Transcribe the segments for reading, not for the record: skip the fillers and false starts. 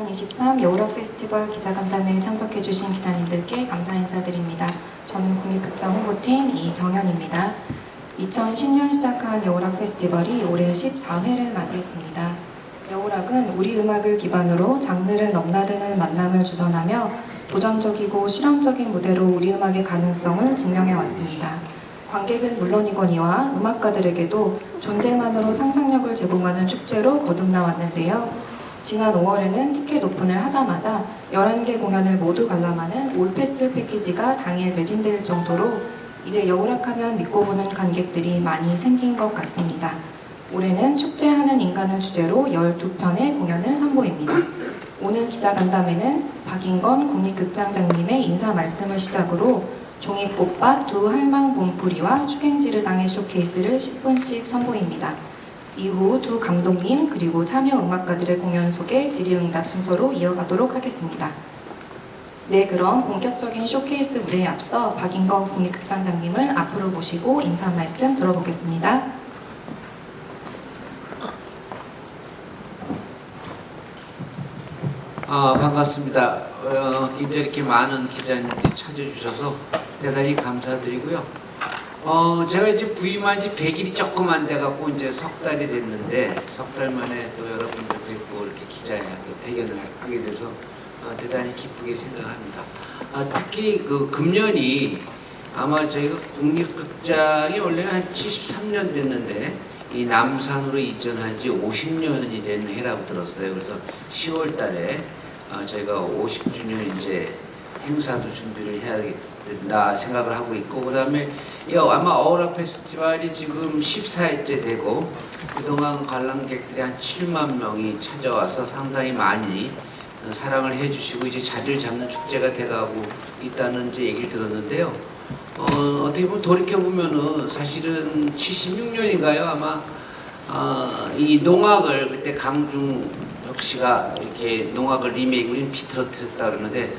2023 여우락 페스티벌 기자간담회에 참석해주신 기자님들께 감사 인사드립니다. 저는 국립극장 홍보팀 이정현입니다. 2010년 시작한 여우락 페스티벌이 올해 14회를 맞이했습니다. 여우락은 우리 음악을 기반으로 장르를 넘나드는 만남을 주선하며 도전적이고 실험적인 무대로 우리 음악의 가능성을 증명해왔습니다. 관객은 물론이거니와 음악가들에게도 존재만으로 상상력을 제공하는 축제로 거듭나왔는데요. 지난 5월에는 티켓 오픈을 하자마자 11개 공연을 모두 관람하는 올패스 패키지가 당일 매진될 정도로 이제 여우락하면 믿고 보는 관객들이 많이 생긴 것 같습니다. 올해는 축제하는 인간을 주제로 12편의 공연을 선보입니다. 오늘 기자간담회는 박인건 국립극장장님의 인사 말씀을 시작으로 종이꽃밭 두 할망 봄풀이와 축행지르당의 쇼케이스를 10분씩 선보입니다. 이후 두 감독님 그리고 참여 음악가들의 공연 소개 질의응답 순서로 이어가도록 하겠습니다. 네, 그럼 본격적인 쇼케이스 무대에 앞서 박인건 국립극장장님을 앞으로 모시고 인사 말씀 들어보겠습니다. 반갑습니다. 굉장히 이렇게 많은 기자님들이 찾아주셔서 대단히 감사드리고요. 제가 이제 부임한 지 100일이 조금 안 돼갖고 이제 석 달이 됐는데 석 달 만에 또 여러분들 뵙고 이렇게 기자회 회견을 하게 돼서 대단히 기쁘게 생각합니다. 특히 그 금년이 아마 저희가 국립극장이 원래는 한 73년 됐는데 이 남산으로 이전한 지 50년이 된 해라고 들었어요. 그래서 10월 달에 저희가 50주년 이제 행사도 준비를 해야 된다 생각을 하고 있고, 그 다음에 아마 어우락 페스티벌이 지금 14회째 되고 그동안 관람객들이 한 7만 명이 찾아와서 상당히 많이 사랑을 해주시고 이제 자리를 잡는 축제가 돼가고 있다는 이제 얘기를 들었는데요. 어떻게 보면 돌이켜보면은 사실은 76년인가요? 아마 이 농악을 그때 강중혁 씨가 이렇게 농악을 리메이크를 비틀어뜨렸다 그러는데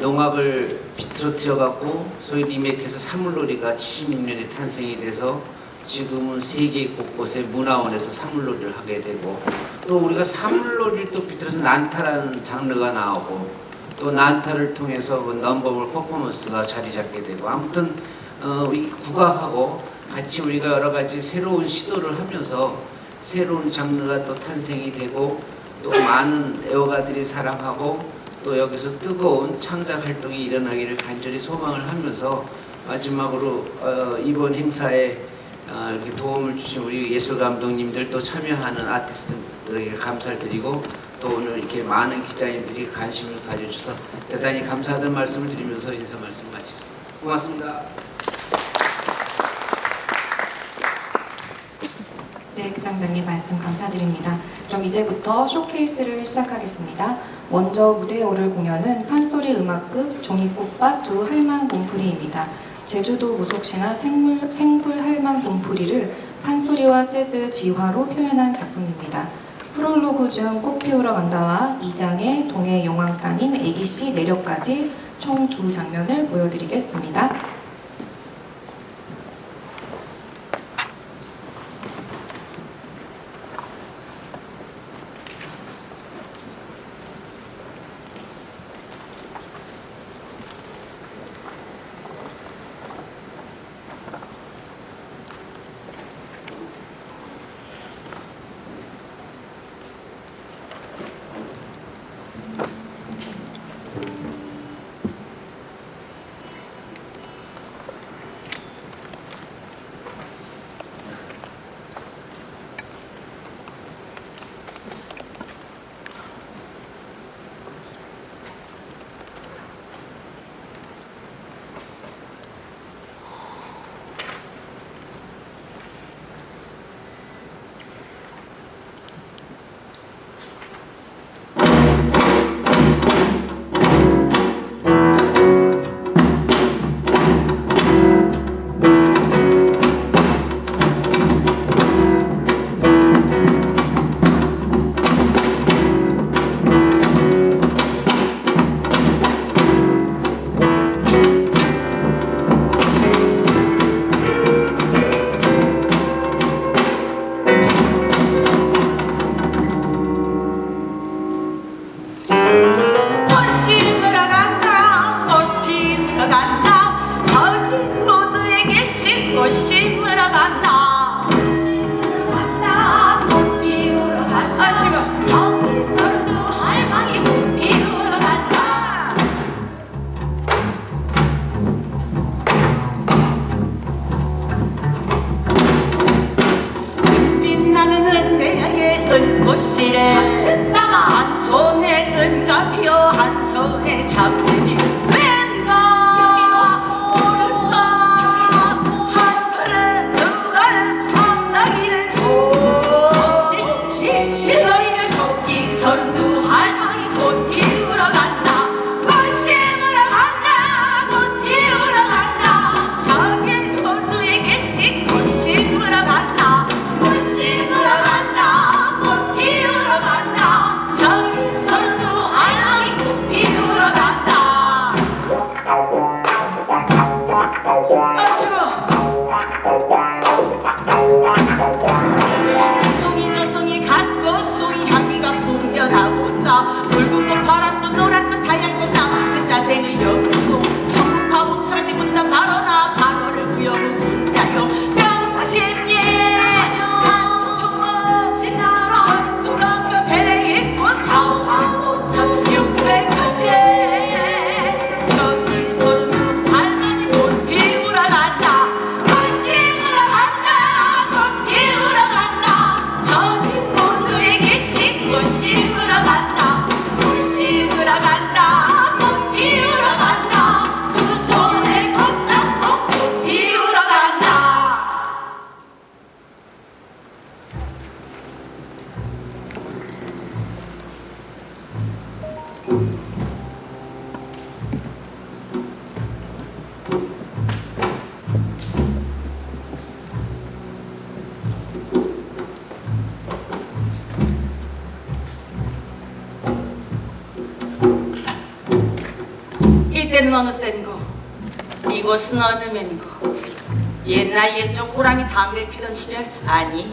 농악을 비틀어뜨려 갖고 소위 리메이크해서 사물놀이가 76년에 탄생이 돼서 지금은 세계 곳곳에 문화원에서 사물놀이를 하게 되고, 또 우리가 사물놀이를 또 비틀어서 난타라는 장르가 나오고 또 난타를 통해서 그 넘버볼 퍼포먼스가 자리 잡게 되고, 아무튼 이 국악하고 같이 우리가 여러 가지 새로운 시도를 하면서 새로운 장르가 또 탄생이 되고 또 많은 애호가들이 사랑하고 또 여기서 뜨거운 창작 활동이 일어나기를 간절히 소망을 하면서 마지막으로 이번 행사에 이렇게 도움을 주신 우리 예술 감독님들 또 참여하는 아티스트들에게 감사를 드리고 또 오늘 이렇게 많은 기자님들이 관심을 가져주셔서 대단히 감사하다는 말씀을 드리면서 인사 말씀 마치겠습니다. 고맙습니다. 네, 극장장님 말씀 감사드립니다. 그럼 이제부터 쇼케이스를 시작하겠습니다. 먼저 무대에 오를 공연은 판소리 음악극 종이꽃밭 두 할망 봄풀이입니다. 제주도 무속신화 생불 할망 봄풀이를 판소리와 재즈 지화로 표현한 작품입니다. 프롤로그 중 꽃 피우러 간다와 2장의 동해 용왕 따님 애기씨 내려까지 총 2장면을 보여드리겠습니다. 꽃다 붉은 꽃 파란 꽃 노란 꽃 하얀 꽃 남색 자생의 여고 전국하고 사라진 꽃다 바로 나 바로를 구여고 군다요 명사십리 산초초모 진나라 선수랑교 배에 있고 사오한 5,600가지 저기 서른도 할머니 꽃 피우러 간다 꽃 심으러 간다 꽃 피우러 간다 저기 모두에게 꽃 심으러 간다 꽃 심으러 간다 꽃 피우러 간다 두 손에 꽃 잡고 꽃 피우러 간다. 이때는 어느 땐고 이곳은 어느 맨고 옛날 옛적 호랑이 담배 피던 시절 아니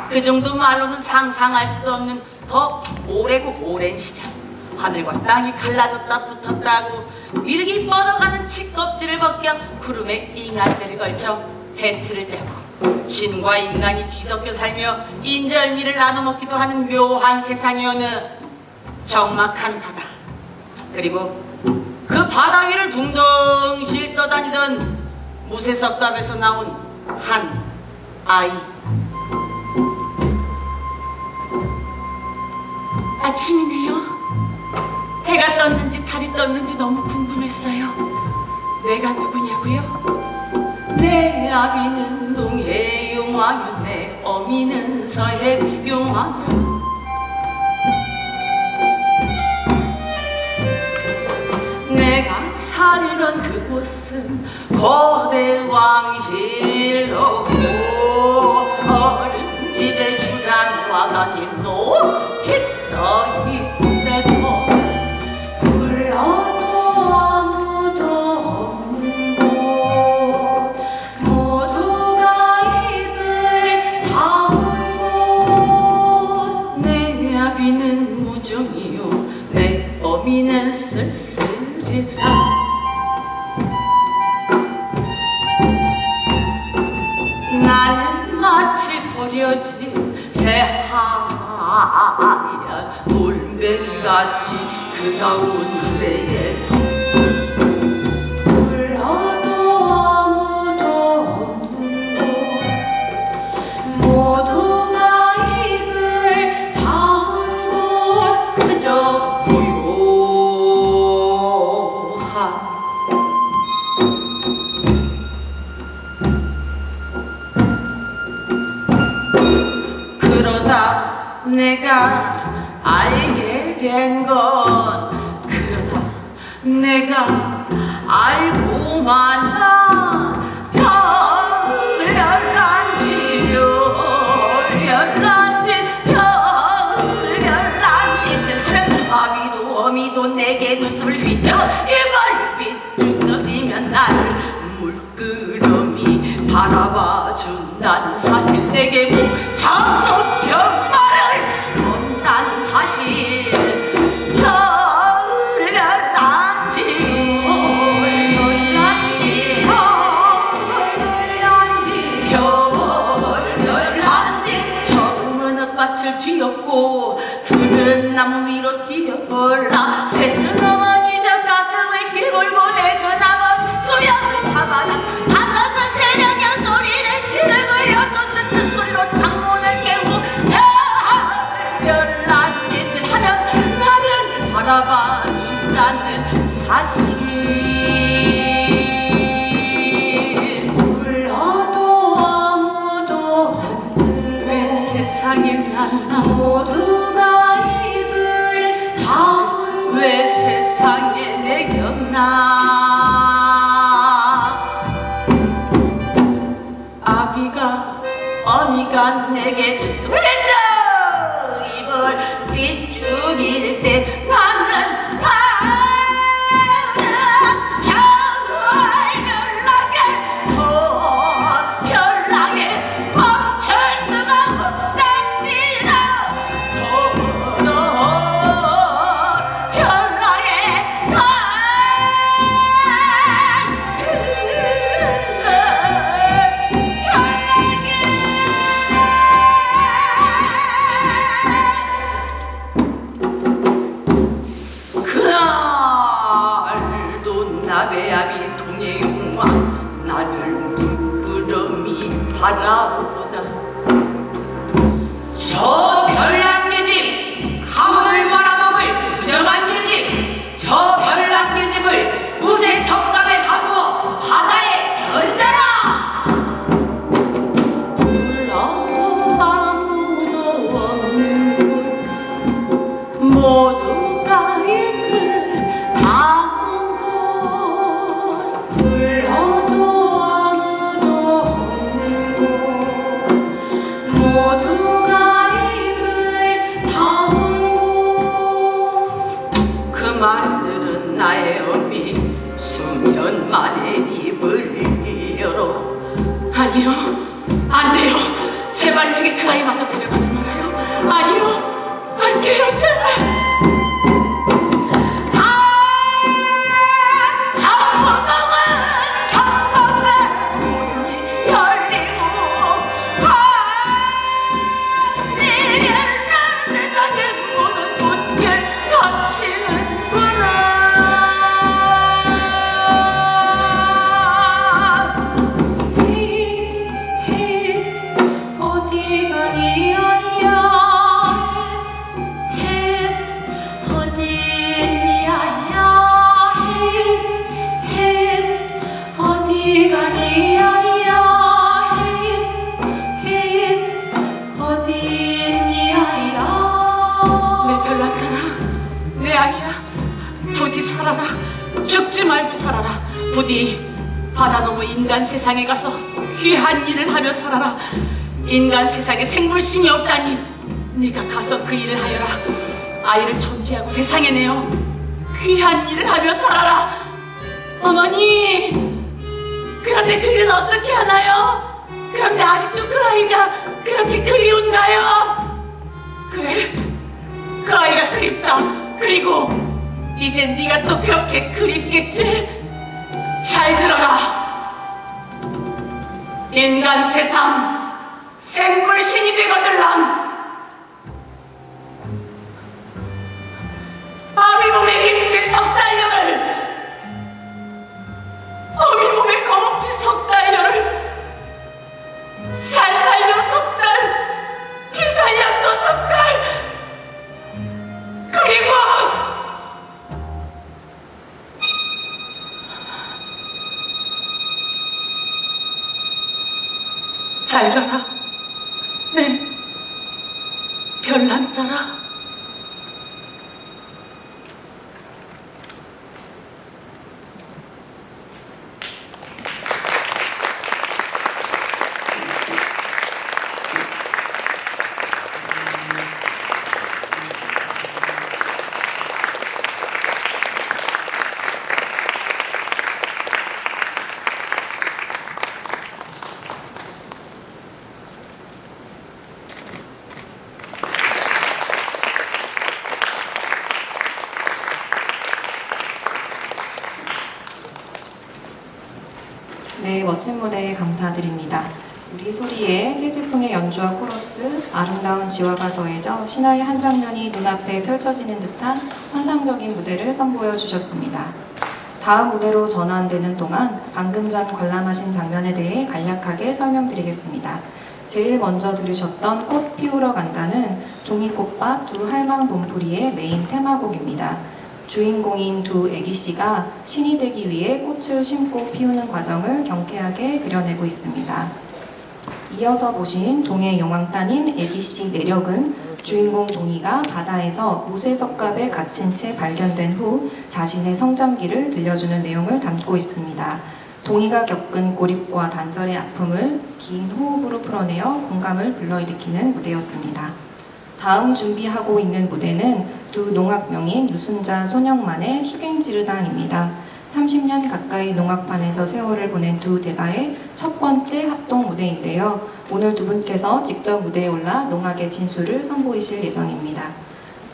그 정도 말로는 상상할 수도 없는 더 오래고 오랜 시절 하늘과 땅이 갈라졌다 붙었다고 미륵이 뻗어가는 치껍질을 벗겨 구름에 잉한대를 걸쳐 벤트를 짜고 신과 인간이 뒤섞여 살며 인절미를 나눠 먹기도 하는 묘한 세상의 어느 적막한 바다 그리고 그 바다 위를 둥덩실 떠다니던 무쇠석갑에서 나온 한 아이. 아침이네요. 해가 떴는지 달이 떴는지 너무 궁금했어요. 내가 누구냐고요? 내 아비는 동해 용화요 내 어미는 서해 용화요 내가 살던 그곳은 거대 왕실로 어른 집에 주란과 같이 높이 떠있대도 불러도 아무도 없는 곳 모두가 입을 다문 곳 내 아비는 무정이요 내 어미는 쓸쓸 나는 마치 버려진 새하얀 돌멩이같이 그 가운데에 불러도 아무도 없는 곳 모두가 입을 다문 곳 그저 그러다 내가 알게 된 건 그러다 내가 알고만 난 별난지 슬픈 아비도 어미도 내게 눈썹을 휘저 이벌빛 뚫어지면 나를 물끄러미 바라봐 준다는 사실 내게 무척 말을 건다는 사실 별난지 처음은 엇밭을 뒤엎고 푸른 나무 위로 뛰어올라 새순 어머니 저 가슴을 끼물고 내서 나머지 수염을 잡아다 다섯은 새벽에 소리를 지르고 여섯은 큰 소리로 창문을 깨우고 별난 짓을 하면 나를 바라봐 준다는 사실 불러도 아무도 없는 왜 세상에 난 모두가 입을 다문 왜 세상에 내 기억나 아비가 어미가 내게 웃음을 줘 입을 빗죽일 때 나는 별나게 멈출 수가 없었지라 바라보다. 저 별난개집, 가문을 말아먹을 부정한 계집, 저 별난개집을 무쇠 석갑에 가두어 바다에 던져라! 불러도 아무도 없는 곳, 모두가 이끌 당한 곳. 불러도 아무도 없는 곳, 모두가 입을 다문 곳. 그만들은 나의 어미 수년 만에 입을 열어. 아니요, 안 돼요. 제발 내게 그 아이마저 데려가지 말아요. 아니요, 안 돼요, 제발. 장보동은 석방의 문이 열리고 내리는 세상의 모든 문을 닫히는구나. 어디가 니 아이야? 어디 니 아이야? 어디가 니 아이야? 어디 니 아이야? 내 별난따라, 내 아이야. 부디 살아라. 죽지 말고 살아라. 부디 바다 넘어 인간 세상에 가서 귀한 일을 하며 살아라. 인간 세상에 생물신이 없다니 네가 가서 그 일을 하여라. 아이를 존재하고 세상에 내어 귀한 일을 하며 살아라. 어머니, 그런데 그 일은 어떻게 하나요? 그런데 아직도 그 아이가 그렇게 그리운가요? 그래, 그 아이가 그립다. 그리고 이제 네가 또 그렇게 그립겠지? 잘 들어라. 인간 세상 생물신이 되거들랑 아미 몸에 잎이 석달려를, 어미 몸에 검은피 석달려를, 살살려 석달, 피살려 또 석달, 그리고 잘 가라. 네, 별난따라. 네, 멋진 무대 감사드립니다. 우리 소리에 재즈풍의 연주와 코러스, 아름다운 지화가 더해져 신화의 한 장면이 눈앞에 펼쳐지는 듯한 환상적인 무대를 선보여 주셨습니다. 다음 무대로 전환되는 동안 방금 전 관람하신 장면에 대해 간략하게 설명드리겠습니다. 제일 먼저 들으셨던 꽃 피우러 간다는 종이꽃밭 두 할망 봄풀이의 메인 테마곡입니다. 주인공인 두 애기씨가 신이 되기 위해 꽃을 심고 피우는 과정을 경쾌하게 그려내고 있습니다. 이어서 보신 동해 용왕 따님 애기씨 내력은 주인공 동희가 바다에서 무쇠석갑에 갇힌 채 발견된 후 자신의 성장기를 들려주는 내용을 담고 있습니다. 동희가 겪은 고립과 단절의 아픔을 긴 호흡으로 풀어내어 공감을 불러일으키는 무대였습니다. 다음 준비하고 있는 무대는 두 농악명인 유순자, 손영만의 축행지르단입니다. 30년 가까이 농악판에서 세월을 보낸 두 대가의 첫 번째 합동 무대인데요. 오늘 두 분께서 직접 무대에 올라 농악의 진수를 선보이실 예정입니다.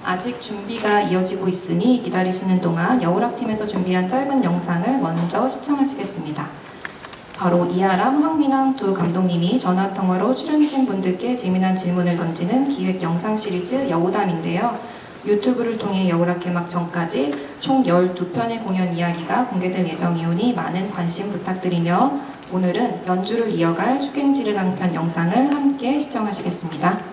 아직 준비가 이어지고 있으니 기다리시는 동안 여우락팀에서 준비한 짧은 영상을 먼저 시청하시겠습니다. 바로 이아람, 황민왕 두 감독님이 전화통화로 출연진 분들께 재미난 질문을 던지는 기획 영상 시리즈 여우담인데요. 유튜브를 통해 여우락 개막 전까지 총 12편의 공연 이야기가 공개될 예정이오니 많은 관심 부탁드리며 오늘은 연주를 이어갈 축행지르 낭편 영상을 함께 시청하시겠습니다.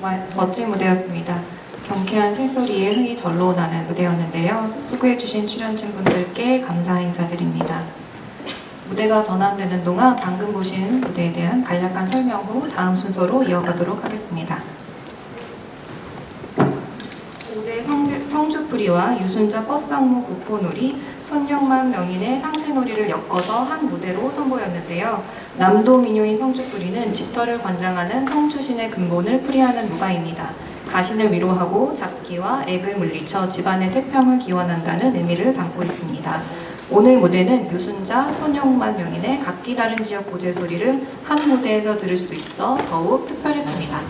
정말 멋진 무대였습니다. 경쾌한 새소리에 흥이 절로 나는 무대였는데요. 수고해주신 출연진분들께 감사 인사드립니다. 무대가 전환되는 동안 방금 보신 무대에 대한 간략한 설명 후 다음 순서로 이어가도록 하겠습니다. 오제 성주풀이와 유순자 버스악무 부포놀이, 손영만 명인의 상체놀이를 엮어서 한 무대로 선보였는데요. 남도 민요인 성주풀이는 집터를 관장하는 성주신의 근본을 풀이하는 무가입니다. 가신을 위로하고 잡기와 액을 물리쳐 집안의 태평을 기원한다는 의미를 담고 있습니다. 오늘 무대는 유순자, 손영만 명인의 각기 다른 지역 고제 소리를 한 무대에서 들을 수 있어 더욱 특별했습니다.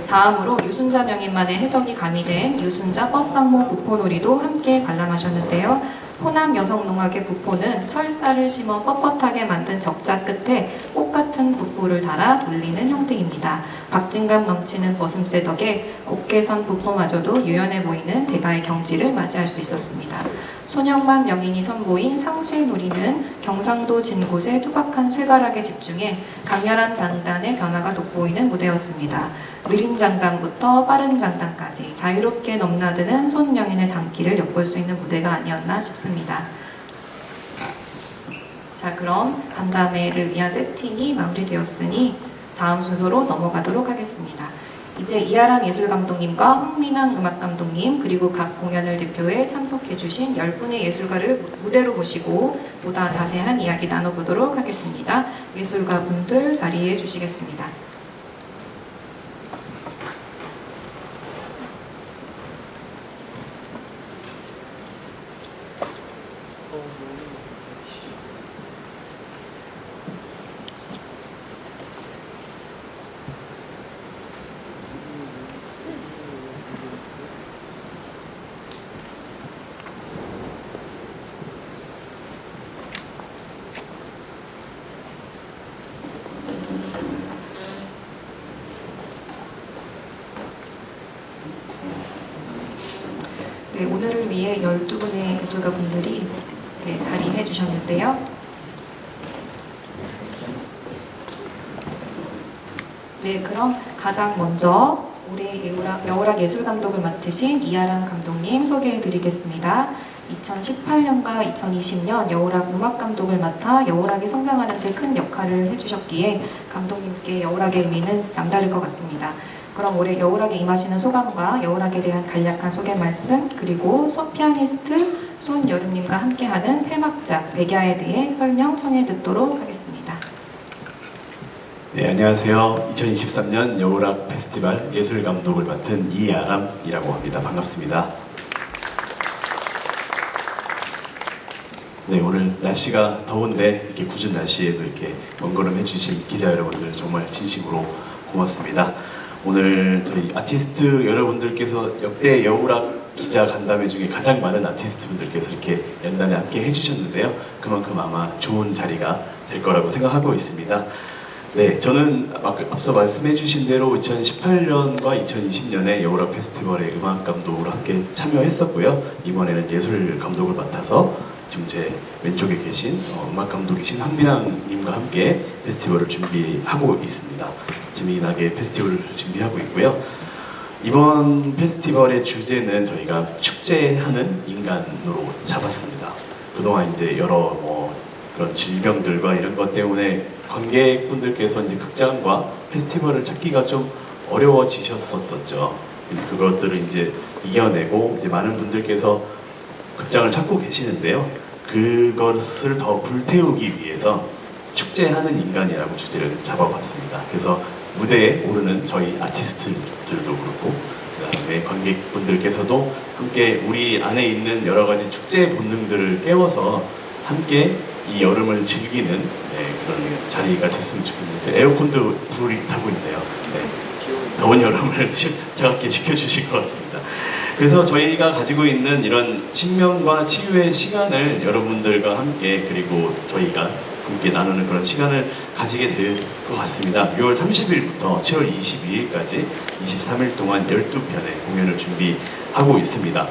다음으로 유순자 명인만의 해석이 가미된 유순자 버스악무 부포놀이도 함께 관람하셨는데요. 호남 여성농악의 부포는 철사를 심어 뻣뻣하게 만든 적자 끝에 꽃 같은 부포를 달아 돌리는 형태입니다. 박진감 넘치는 벗음새 덕에 곱게 선 부포마저도 유연해 보이는 대가의 경지를 맞이할 수 있었습니다. 손영만 명인이 선보인 상쇠놀이는 경상도 진곳의 투박한 쇠가락에 집중해 강렬한 장단의 변화가 돋보이는 무대였습니다. 느린 장단부터 빠른 장단까지 자유롭게 넘나드는 손명인의 장기를 엿볼 수 있는 무대가 아니었나 싶습니다. 자, 그럼 간담회를 위한 세팅이 마무리되었으니 다음 순서로 넘어가도록 하겠습니다. 이제 이하람 예술감독님과 황민항 음악감독님 그리고 각 공연을 대표해 참석해주신 10분의 예술가를 무대로 모시고 보다 자세한 이야기 나눠보도록 하겠습니다. 예술가분들 자리해 주시겠습니다. 네, 오늘을 위해 12분의 예술가분들이 자리해 주셨는데요. 네, 그럼 가장 먼저 올해 여우락 예술감독을 맡으신 이하람 감독님 소개해 드리겠습니다. 2018년과 2020년 여우락 음악감독을 맡아 여우락이 성장하는 데 큰 역할을 해주셨기에 감독님께 여우락의 의미는 남다를 것 같습니다. 그럼 올해 여우락에 임하시는 소감과 여우락에 대한 간략한 소개 말씀 그리고 피아니스트 손여름님과 함께하는 폐막작 백야에 대해 설명 청해 듣도록 하겠습니다. 네, 안녕하세요. 2023년 여우락 페스티벌 예술감독을 맡은 이하람이라고 합니다. 반갑습니다. 네, 오늘 날씨가 더운데 이렇게 궂은 날씨에도 이렇게 먼 걸음 해주신 기자 여러분들 정말 진심으로 고맙습니다. 오늘 저희 아티스트 여러분들께서 역대 여우락 기자 간담회 중에 가장 많은 아티스트 분들께서 이렇게 연단에 함께 해주셨는데요. 그만큼 아마 좋은 자리가 될 거라고 생각하고 있습니다. 네, 저는 앞서 말씀해 주신 대로 2018년과 2020년에 여우락 페스티벌의 음악 감독으로 함께 참여했었고요. 이번에는 예술 감독을 맡아서 지금 제 왼쪽에 계신 음악 감독이신 황민항님과 함께 페스티벌을 준비하고 있습니다. 재미나게 페스티벌을 준비하고 있고요. 이번 페스티벌의 주제는 저희가 축제하는 인간으로 잡았습니다. 그동안 이제 여러 그런 질병들과 이런 것 때문에 관객분들께서 이제 극장과 페스티벌을 찾기가 좀 어려워지셨었죠. 그것들을 이제 이겨내고 이제 많은 분들께서 극장을 찾고 계시는데요. 그것을 더 불태우기 위해서 축제하는 인간이라고 주제를 잡아봤습니다. 그래서 무대에 오르는 저희 아티스트들도 그렇고 그다음에 관객분들께서도 함께 우리 안에 있는 여러 가지 축제 본능들을 깨워서 함께 이 여름을 즐기는 그런 자리가 됐으면 좋겠는데 에어컨도 불이 타고 있네요. 더운 여름을 차갑게 지켜주실 것 같습니다. 그래서 저희가 가지고 있는 이런 신명과 치유의 시간을 여러분들과 함께 그리고 저희가 함께 나누는 그런 시간을 가지게 될 것 같습니다. 6월 30일부터 7월 22일까지 23일 동안 12편의 공연을 준비하고 있습니다.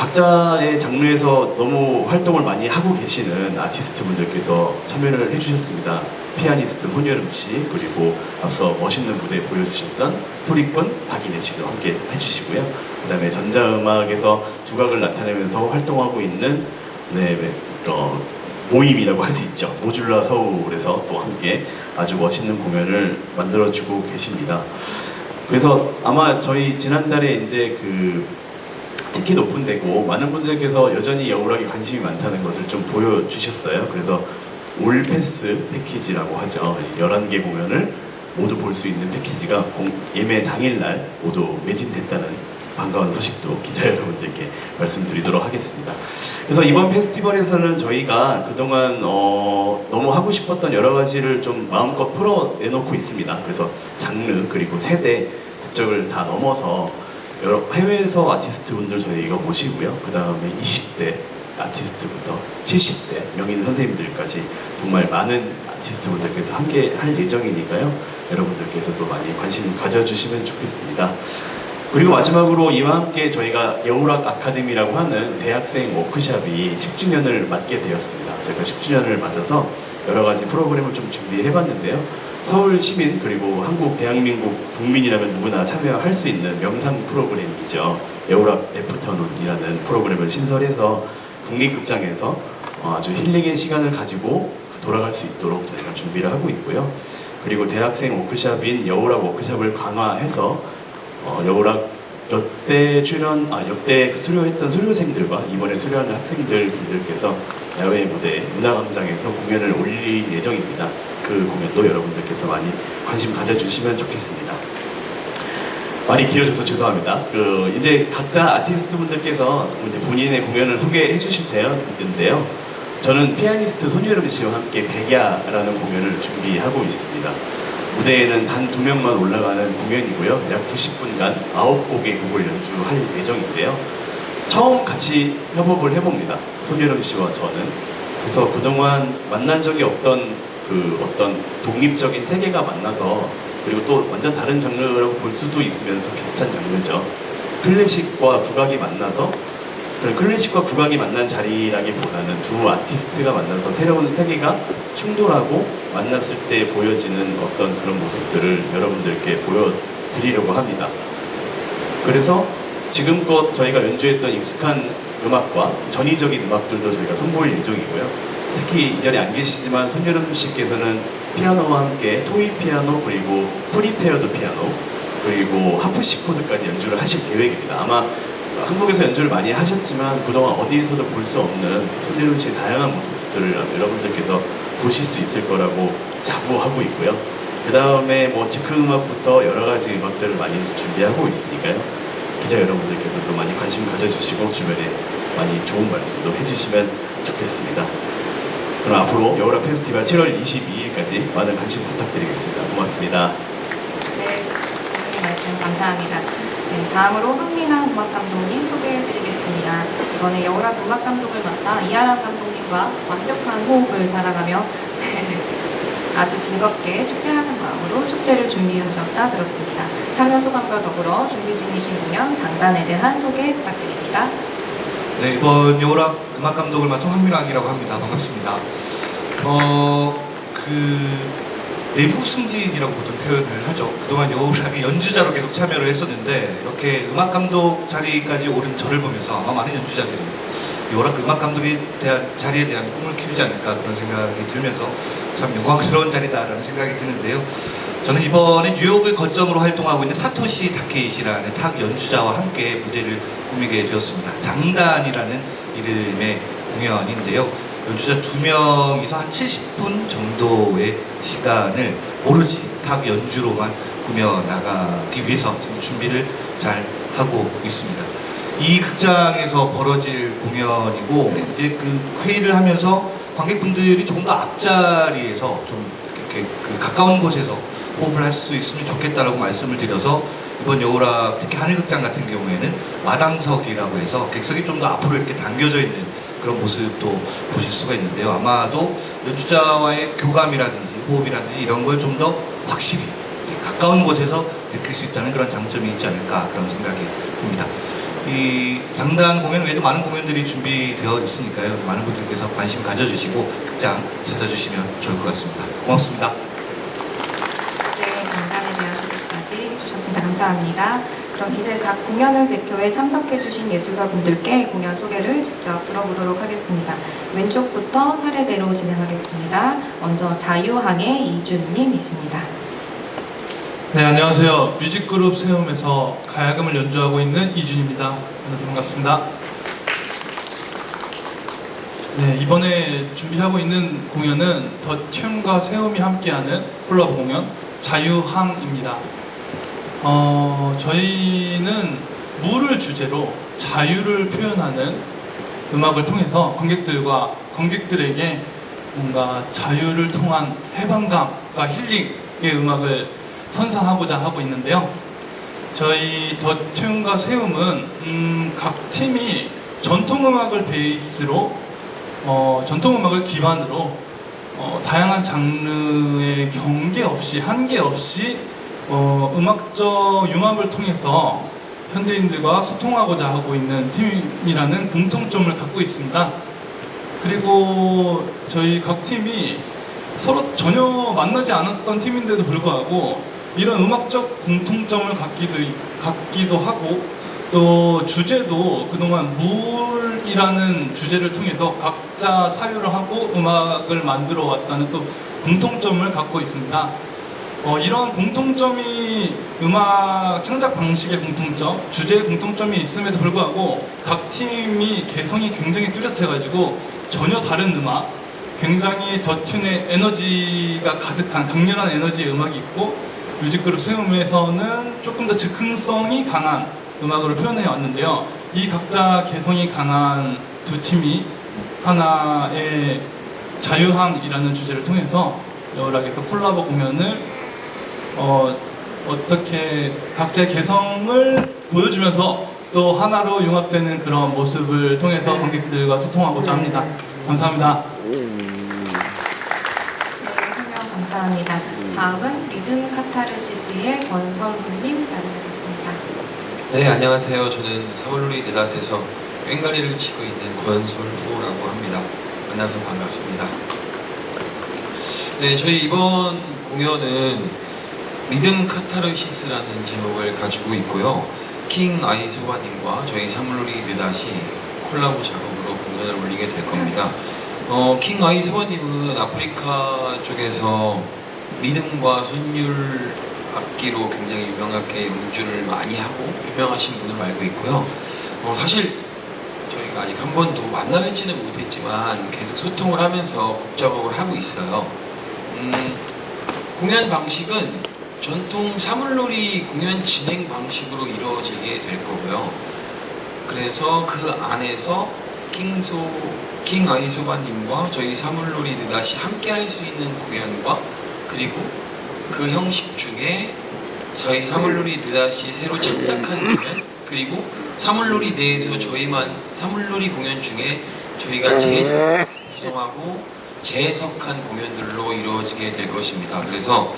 각자의 장르에서 너무 활동을 많이 하고 계시는 아티스트 분들께서 참여를 해주셨습니다. 피아니스트 손여름 씨, 그리고 앞서 멋있는 무대 보여주셨던 소리꾼 박인혜 씨도 함께 해주시고요. 그 다음에 전자음악에서 두각을 나타내면서 활동하고 있는 모임이라고 할 수 있죠. 모듈라 서울에서 또 함께 아주 멋있는 공연을 만들어주고 계십니다. 그래서 아마 저희 지난달에 이제 특히 높은 데고 많은 분들께서 여전히 여우락에 관심이 많다는 것을 좀 보여주셨어요. 그래서 올 패스 패키지라고 하죠. 11개 공연을 모두 볼 수 있는 패키지가 예매 당일날 모두 매진됐다는 반가운 소식도 기자 여러분들께 말씀드리도록 하겠습니다. 그래서 이번 페스티벌에서는 저희가 그동안 너무 하고 싶었던 여러 가지를 좀 마음껏 풀어내놓고 있습니다. 그래서 장르 그리고 세대 국적을 다 넘어서 여러 해외에서 아티스트 분들 저희가 모시고요. 그 다음에 20대 아티스트부터 70대 명인 선생님들까지 정말 많은 아티스트 분들께서 함께 할 예정이니까요. 여러분들께서도 많이 관심 가져주시면 좋겠습니다. 그리고 마지막으로 이와 함께 저희가 여우락 아카데미라고 하는 대학생 워크숍이 10주년을 맞게 되었습니다. 저희가 10주년을 맞아서 여러 가지 프로그램을 좀 준비해봤는데요. 서울 시민 그리고 한국 대한민국 국민이라면 누구나 참여할 수 있는 명상 프로그램이죠. 여우락 애프터눈이라는 프로그램을 신설해서 국립극장에서 아주 힐링의 시간을 가지고 돌아갈 수 있도록 저희가 준비를 하고 있고요. 그리고 대학생 워크숍인 여우락 워크숍을 강화해서 여우락 역대 수료했던 수료생들과 이번에 수료하는 학생들 분들께서 야외 무대 문화광장에서 공연을 올릴 예정입니다. 그 공연도 여러분들께서 많이 관심 가져주시면 좋겠습니다. 말이 길어져서 죄송합니다. 이제 각자 아티스트 분들께서 본인의 공연을 소개해 주실 텐데요. 저는 피아니스트 손여름 씨와 함께 백야라는 공연을 준비하고 있습니다. 무대에는 단 2명만 올라가는 공연이고요. 약 90분간 9곡의 곡을 연주할 예정인데요. 처음 같이 협업을 해봅니다. 손여름 씨와 저는. 그래서 그동안 만난 적이 없던 어떤 독립적인 세계가 만나서, 그리고 또 완전 다른 장르라고 볼 수도 있으면서 비슷한 장르죠. 클래식과 국악이 만나서, 클래식과 국악이 만난 자리라기보다는 두 아티스트가 만나서 새로운 세계가 충돌하고 만났을 때 보여지는 어떤 그런 모습들을 여러분들께 보여드리려고 합니다. 그래서 지금껏 저희가 연주했던 익숙한 음악과 전위적인 음악들도 저희가 선보일 예정이고요. 특히 이 자리에 안 계시지만 손여름 씨께서는 피아노와 함께 토이 피아노, 그리고 프리페어드 피아노, 그리고 하프시코드까지 연주를 하실 계획입니다. 아마 한국에서 연주를 많이 하셨지만 그동안 어디에서도 볼 수 없는 손여름 씨의 다양한 모습들을 여러분들께서 보실 수 있을 거라고 자부하고 있고요. 그 다음에 즉흥 음악부터 여러 가지 음악들을 많이 준비하고 있으니까요. 기자 여러분들께서도 많이 관심 가져주시고 주변에 많이 좋은 말씀도 해주시면 좋겠습니다. 그럼 앞으로 여우락 페스티벌 7월 22일까지 많은 관심 부탁드리겠습니다. 고맙습니다. 네, 선생님 말씀 감사합니다. 네, 다음으로 흥민아 음악감독님 소개해드리겠습니다. 이번에 여우락 음악감독을 맡아 이하람 감독님과 완벽한 호흡을 자랑하며 아주 즐겁게 축제하는 마음으로 축제를 준비하셨다 들었습니다. 참여 소감과 더불어 준비 중이신 공연 장단에 대한 소개 부탁드립니다. 네, 이번 여우락 음악 감독을 맡은 황민왕이라고 합니다. 반갑습니다. 내부 승진이라고 보통 표현을 하죠. 그동안 여우락의 연주자로 계속 참여를 했었는데 이렇게 음악 감독 자리까지 오른 저를 보면서 아마 많은 연주자들이 여우락 음악 감독에 대한 자리에 대한 꿈을 키우지 않을까 그런 생각이 들면서 참 영광스러운 자리다라는 생각이 드는데요. 저는 이번에 뉴욕을 거점으로 활동하고 있는 사토시 다케이시라는 탁 연주자와 함께 무대를 꾸미게 되었습니다. 장단이라는 이름의 공연인데요. 연주자 2명이서 한 70분 정도의 시간을 오로지 탁 연주로만 꾸며나가기 위해서 지금 준비를 잘 하고 있습니다. 이 극장에서 벌어질 공연이고 이제 회의를 하면서 관객분들이 조금 더 앞자리에서 좀 이렇게 가까운 곳에서 호흡을 할 수 있으면 좋겠다라고 말씀을 드려서 이번 여우락 특히 하늘극장 같은 경우에는 마당석이라고 해서 객석이 좀 더 앞으로 이렇게 당겨져 있는 그런 모습도 보실 수가 있는데요. 아마도 연주자와의 교감이라든지 호흡이라든지 이런 걸 좀 더 확실히 가까운 곳에서 느낄 수 있다는 그런 장점이 있지 않을까 그런 생각이 듭니다. 이 장단 공연 외에도 많은 공연들이 준비되어 있으니까요. 많은 분들께서 관심 가져주시고 극장 찾아주시면 좋을 것 같습니다. 고맙습니다. 네, 장단에 대한 소개까지 해주셨습니다. 감사합니다. 그럼 이제 각 공연을 대표해 참석해주신 예술가분들께 공연 소개를 직접 들어보도록 하겠습니다. 왼쪽부터 차례대로 진행하겠습니다. 먼저 자유항의 이준님이십니다. 네, 안녕하세요. 뮤직그룹 세움에서 가야금을 연주하고 있는 이준입니다. 만나서 반갑습니다. 네, 이번에 준비하고 있는 공연은 더튠과 세움이 함께하는 콜라보 공연 자유항입니다. 저희는 물을 주제로 자유를 표현하는 음악을 통해서 관객들에게 뭔가 자유를 통한 해방감과 힐링의 음악을 선사하고자 하고 있는데요. 저희 더튠과 세움은 각 팀이 전통음악을 베이스로 전통음악을 기반으로 다양한 장르의 경계 없이 한계 없이 음악적 융합을 통해서 현대인들과 소통하고자 하고 있는 팀이라는 공통점을 갖고 있습니다. 그리고 저희 각 팀이 서로 전혀 만나지 않았던 팀인데도 불구하고 이런 음악적 공통점을 갖기도 하고 또 주제도 그동안 물이라는 주제를 통해서 각자 사유를 하고 음악을 만들어 왔다는 또 공통점을 갖고 있습니다. 이런 공통점이 음악 창작 방식의 공통점, 주제의 공통점이 있음에도 불구하고 각 팀이 개성이 굉장히 뚜렷해가지고 전혀 다른 음악, 굉장히 더튠의 에너지가 가득한 강렬한 에너지의 음악이 있고 뮤직그룹 세움에서는 조금 더 즉흥성이 강한 음악으로 표현해 왔는데요. 이 각자 개성이 강한 두 팀이 하나의 자유항이라는 주제를 통해서 여울악에서 콜라보 공연을 어떻게 각자의 개성을 보여주면서 또 하나로 융합되는 그런 모습을 통해서 관객들과 소통하고자 합니다. 감사합니다. 네, 설명 감사합니다. 다음은 리듬 카타르시스의 권선구님 자리하셨습니다. 네, 안녕하세요. 저는 사월놀이 느닷에서 꽹과리를 치고 있는 권솔후라고 합니다. 만나서 반갑습니다. 네, 저희 이번 공연은 리듬 카타르시스라는 제목을 가지고 있고요. 킹 아이소바님과 저희 사물놀이 느닷이 콜라보 작업으로 공연을 올리게 될 겁니다. 킹 아이소바님은 아프리카 쪽에서 리듬과 선율 악기로 굉장히 유명하게 연주를 많이 하고 유명하신 분으로 알고 있고요. 사실 저희가 아직 한 번도 만나뵙지는 못했지만 계속 소통을 하면서 곡 작업을 하고 있어요. 공연 방식은 전통 사물놀이 공연 진행 방식으로 이루어지게 될 거고요. 그래서 그 안에서 킹 아이소바님과 저희 사물놀이 느닷이 함께 할 수 있는 공연과 그리고 그 형식 중에 저희 사물놀이 느닷이 새로 창작한 공연 그리고 사물놀이 내에서 저희만 사물놀이 공연 중에 저희가 재구성하고 재해석한 공연들로 이루어지게 될 것입니다. 그래서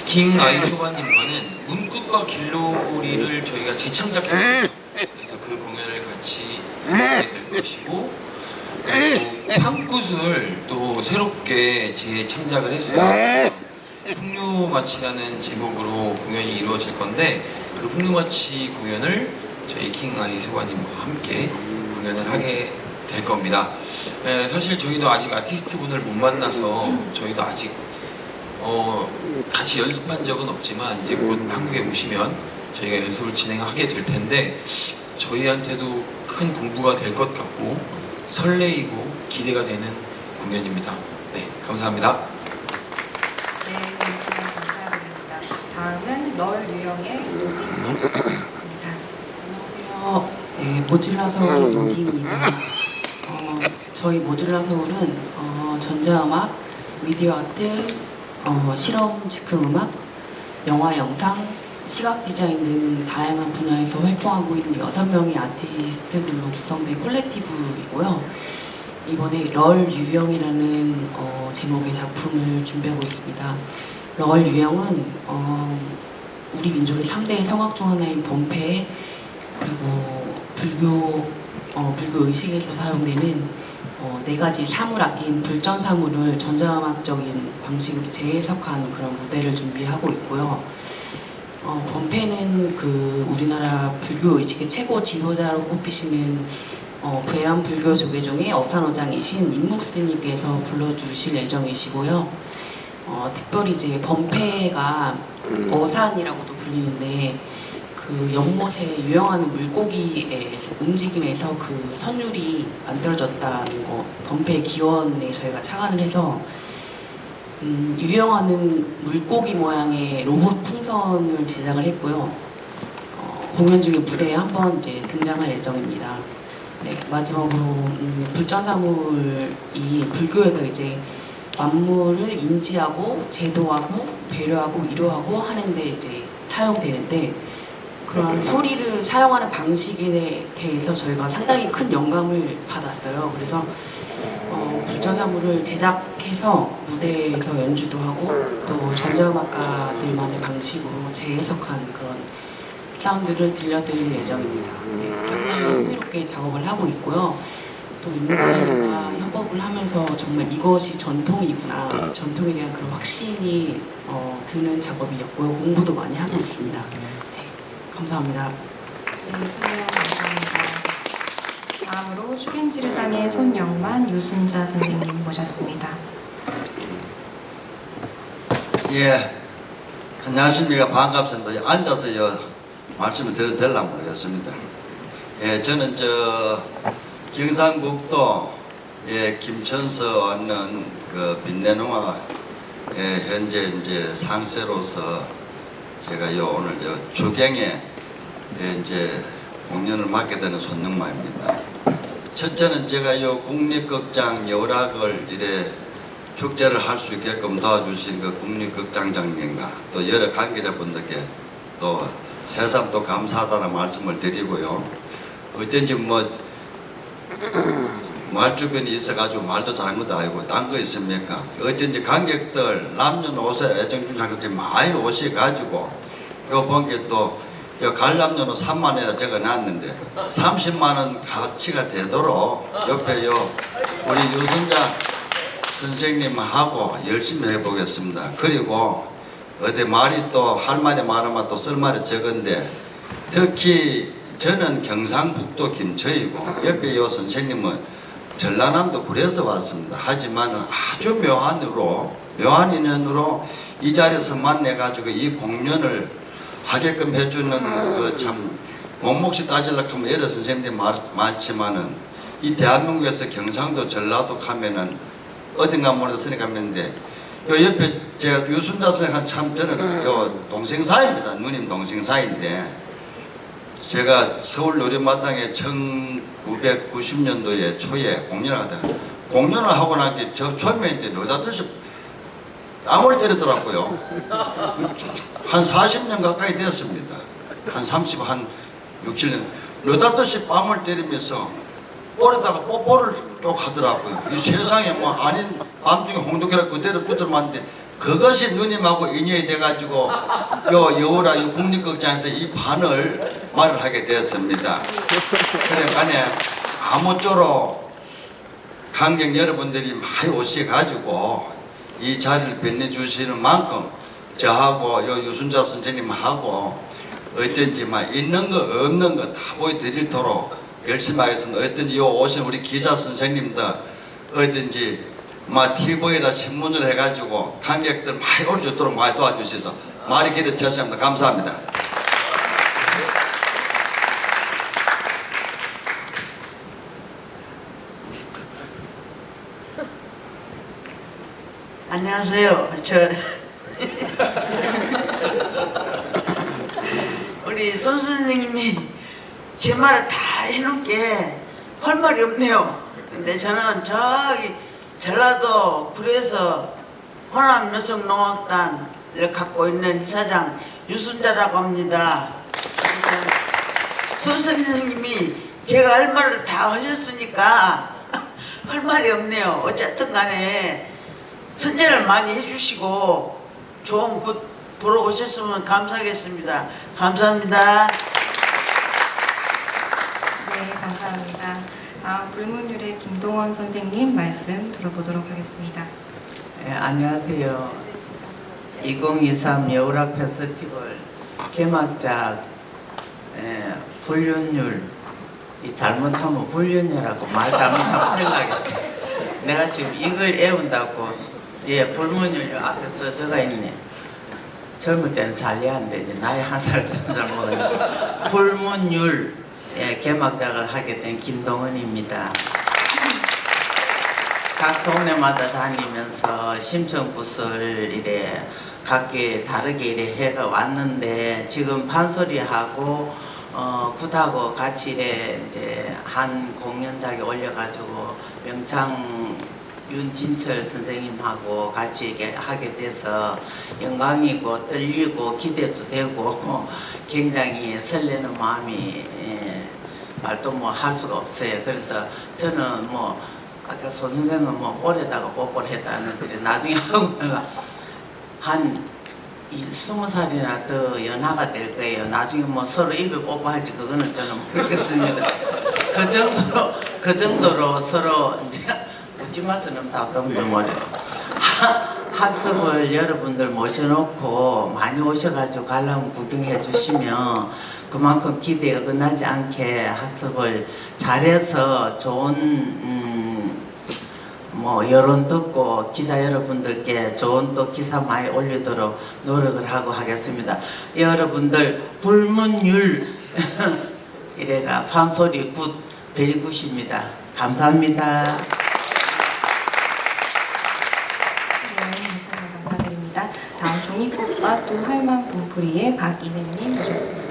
킹 아이소바님과는 문굿과 길놀이를 저희가 재창작했거든요. 그래서 그 공연을 같이 하게 될 것이고 그리고 팜굿을 또 새롭게 재창작을 했어요. 풍류마치라는 제목으로 공연이 이루어질 건데 그 풍류마치 공연을 저희 킹 아이소바님과 함께 공연을 하게 될 겁니다. 사실 저희도 아직 아티스트 분을 못 만나서 저희도 아직 같이 연습한 적은 없지만 이제 곧 한국에 오시면 저희가 연습을 진행하게 될 텐데 저희한테도 큰 공부가 될 것 같고 설레이고 기대가 되는 공연입니다. 네, 감사합니다. 네, 말씀 감사드립니다. 다음은 널 유영의 노디님 있습니다. 안녕하세요. 네, 모듈라 서울의 노디입니다. 저희 모듈라 서울은 전자음악, 미디어 아트, 실험 즉흥음악, 영화, 영상, 시각 디자인 등 다양한 분야에서 활동하고 있는 6명의 아티스트들로 구성된 콜렉티브이고요. 이번에 럴 유영이라는 제목의 작품을 준비하고 있습니다. 럴 유영은 우리 민족의 3대 성악 중 하나인 본패 그리고 불교 의식에서 사용되는 네 가지 사물악기인 불전사물을 전자음악적인 방식으로 재해석한 그런 무대를 준비하고 있고요. 범패는 그 우리나라 불교 의식의 최고 지도자로 꼽히시는 부해안 불교 조계종의 어산어장이신 임묵스님께서 불러주실 예정이시고요. 특별히 이제 범패가 어산이라고도 불리는데 그 연못에 유영하는 물고기의 움직임에서 그 선율이 만들어졌다는 거, 범패의 기원에 저희가 착안을 해서 유영하는 물고기 모양의 로봇 풍선을 제작을 했고요. 공연 중에 무대에 한번 이제 등장할 예정입니다. 네, 마지막으로 불전사물이 불교에서 이제 만물을 인지하고 제도하고 배려하고 위로하고 하는데 이제 사용되는데 그러한 소리를 사용하는 방식에 대해서 저희가 상당히 큰 영감을 받았어요. 그래서 불전사물을 제작해서 무대에서 연주도 하고 또 전자음악가들만의 방식으로 재해석한 그런 사운드를 들려드릴 예정입니다. 네, 상당히 흥미롭게 작업을 하고 있고요. 또 임묵스님과 협업을 하면서 정말 이것이 전통이구나, 전통에 대한 그런 확신이 드는 작업이었고요. 공부도 많이 하고 있습니다. 네, 감사합니다. 네, 설명 감사합니다. 다음으로 축인지르단의 손영만, 유순자 선생님 모셨습니다. 예, 안녕하십니까. 반갑습니다. 앉아서 말씀을 드려도 될라 모르겠습니다. 예, 저는 경상북도 김천서 왔는 그 빈내농화 현재 이제 상세로서 제가 오늘 주경에 이제 공연을 맡게 되는 손영만입니다. 첫째는 제가 국립극장 여락을 이래 축제를 할 수 있게끔 도와주신 그 국립극장장님과 또 여러 관계자분들께 또 새삼 또 감사하다는 말씀을 드리고요. 어쩐지 말주변이 있어가지고 말도 잘한 것도 아니고 딴 거 있습니까? 어쩐지 관객들 남녀노소 애정중장들 많이 오셔가지고 본게 또 관람료는 3만 원이라 적어놨는데 30만 원 가치가 되도록 옆에 우리 유순자 선생님하고 열심히 해보겠습니다. 그리고 어디 말이 또 할 말이 많으면 또 쓸 말이 적은데 특히 저는 경상북도 김천이고 옆에 선생님은 전라남도 구례에서 왔습니다. 하지만 아주 묘한 인연으로 이 자리에서 만나가지고 이 공연을 하게끔 해주는 참 몫몫이 따지려고 하면 여러 선생님들이 많지만은 이 대한민국에서 경상도 전라도 가면은 어딘가 모르겠으니까 갔는데 옆에 제가 유순자 선생님 참 저는 동생 사이입니다. 누님 동생 사이인데 제가 서울 놀이마당에 1990년도에 초에 공연을 하고 난 게 저 처음에 여자들이 땀을 때리더라고요. 한 40년 가까이 되었습니다. 한 6, 7년. 여자들이 땀을 때리면서 볼에다가 뽀뽀를 쭉 하더라고요. 이 세상에 아닌 밤중에 홍두깨를 그대로 붙들었는데 그것이 누님하고 인연이 돼가지고 여우라 국립극장에서 이 반을 말을 하게 되었습니다. 그러니까 아무쪼록 관객 여러분들이 많이 오셔가지고 이 자리를 빛내주시는 만큼 저하고 유순자 선생님하고 어떤지 있는 거 없는 거 다 보여드리도록 열심히 하겠습니다. 어떤지 오신 우리 기자 선생님들 어떤지 TV나 신문을 해가지고 관객들 많이 올 수 있도록 많이 도와주셔서 말이 길어 죄송합니다. 감사합니다. 안녕하세요. 우리 선생님이 제 말을 다 해놓은 게 할 말이 없네요. 근데 저는 저기 전라도 구례에서 호남 여성농악단을 갖고 있는 이사장 유순자라고 합니다. 선생님이 제가 할 말을 다 하셨으니까 할 말이 없네요. 어쨌든 간에 선전을 많이 해주시고 좋은 곳 보러 오셨으면 감사하겠습니다. 감사합니다. 네, 다음 불문율의 김동원 선생님 말씀 들어보도록 하겠습니다. 안녕하세요. 2023 여우락 페스티벌 개막작 불륜율, 이 잘못하면 불륜이라고 말 잘못하면 큰일 나겠다. 내가 지금 이걸 애운다고 불문율 앞에 써가 있네. 젊을 때는 잘 이해하는데 이제 나이 한 살 잘 먹으니까 불문율 개막작을 하게 된 김동원입니다. 각 동네마다 다니면서 심청굿을 이래 각기 다르게 이래 해가 왔는데 지금 판소리하고 굿하고 같이 이래 이제 한 공연작에 올려가지고 명창 윤진철 선생님하고 같이 이렇게 하게 돼서 영광이고 떨리고 기대도 되고 굉장히 설레는 마음이 말도 뭐 할 수가 없어요. 그래서 저는 뭐 아까 소 선생은 뭐 볼에다가 뽀뽀를 했다는데 나중에 하고 한 20살이나 더 연하가 될 거예요. 나중에 뭐 서로 입에 뽀뽀할지 그거는 저는 모르겠습니다. 그 정도로 서로 이제 웃지 마서는 다 덤벼버려. 학습을 여러분들 모셔놓고 많이 오셔가지고 관람 구경해 주시면 그만큼 기대에 어긋나지 않게 학습을 잘해서 좋은 뭐 여론 듣고 기자 여러분들께 좋은 또 기사 많이 올리도록 노력을 하고 하겠습니다. 여러분들 불문율 이래가 판소리 굿 베리굿입니다. 감사합니다. 감사드립니다. 다음 종이꽃밭 두 할망 곰풀이의 박인혜님 모셨습니다.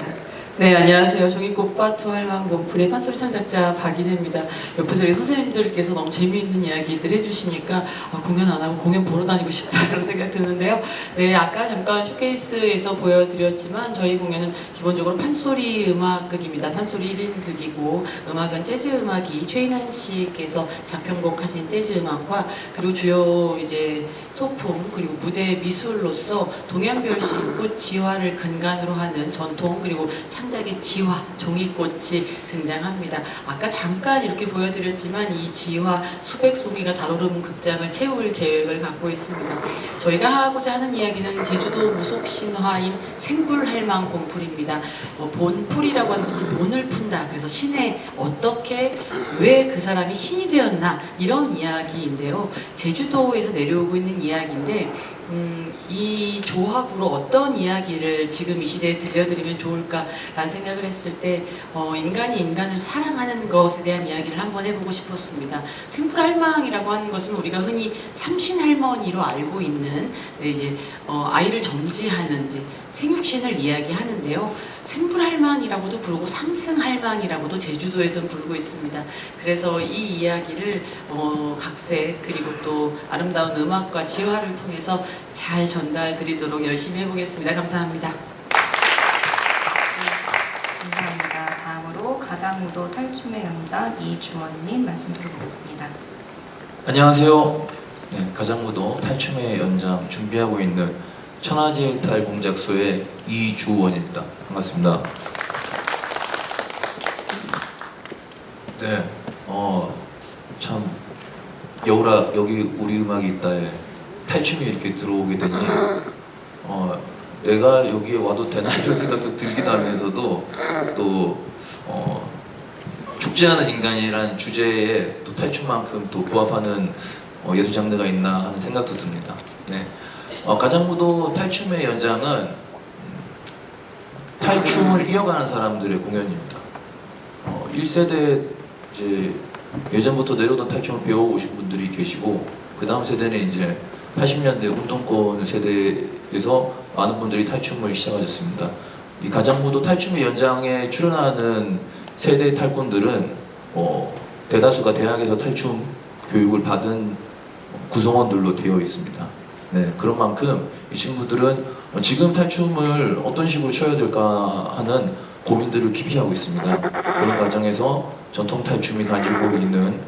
네, 안녕하세요. 종이꽃밭 두 할망 곰풀이 판소리 창작자 박인혜입니다. 옆에서 우리 선생님들께서 너무 재미있는 이야기들 해주시니까 공연 안 하고 공연 보러 다니고 싶다 이런 생각 드는데요. 네, 아까 잠깐 쇼케이스에서 보여드렸지만 저희 공연은 기본적으로 판소리 음악극입니다. 판소리 1인 극이고 음악은 재즈 음악이 최인한 씨께서 작편곡 하신 재즈 음악과 그리고 주요 이제 소품 그리고 무대 미술로서 동양별식 꽃 지화를 근간으로 하는 전통 그리고 창작의 지화, 종이꽃이 등장합니다. 아까 잠깐 이렇게 보여드렸지만 이 지화 수백 송이가 다루는 극장을 채울 계획을 갖고 있습니다. 저희가 하고자 하는 이야기는 제주도 무속신화인 생불할망 곰풀입니다. 본풀이라고 하는 것은 본을 푼다. 그래서 신에 어떻게 왜 그 사람이 신이 되었나 이런 이야기인데요. 제주도에서 내려오고 있는 이야기인데 이 조합으로 어떤 이야기를 지금 이 시대에 들려드리면 좋을까라는 생각을 했을 때 인간이 인간을 사랑하는 것에 대한 이야기를 한번 해보고 싶었습니다. 생불할망이라고 하는 것은 우리가 흔히 삼신할머니로 알고 있는 이제 아이를 점지하는 이제 생육신을 이야기하는데요. 생불할망이라고도 부르고 삼승할망이라고도 제주도에서 부르고 있습니다. 그래서 이 이야기를 각색 그리고 또 아름다운 음악과 지화를 통해서 잘 전달드리도록 열심히 해보겠습니다. 감사합니다. 감사합니다. 다음으로 가장무도 탈춤의 연장 이주원님 말씀 들어보겠습니다. 안녕하세요. 네, 가장무도 탈춤의 연장 준비하고 있는 천하제일탈 공작소의 이주원입니다. 반갑습니다. 네, 참 여우라 여기 우리 음악이 있다에 탈춤이 이렇게 들어오게 되니 내가 여기에 와도 되나 이런 생각도 들기도 하면서도 또 죽지 않은 인간이라는 주제에 또 탈춤만큼 또 부합하는 예술 장르가 있나 하는 생각도 듭니다. 네. 가장무도 탈춤의 연장은 탈춤을 이어가는 사람들의 공연입니다. 1세대 이제 예전부터 내려오던 탈춤을 배워오신 분들이 계시고 그 다음 세대는 이제 80년대 운동권 세대에서 많은 분들이 탈춤을 시작하셨습니다. 이 가장무도 탈춤의 연장에 출연하는 세대 탈꾼들은 대다수가 대학에서 탈춤 교육을 받은 구성원들로 되어 있습니다. 네, 그런 만큼 이 친구들은 지금 탈춤을 어떤 식으로 춰야 될까 하는 고민들을 깊이 하고 있습니다. 그런 과정에서 전통 탈춤이 가지고 있는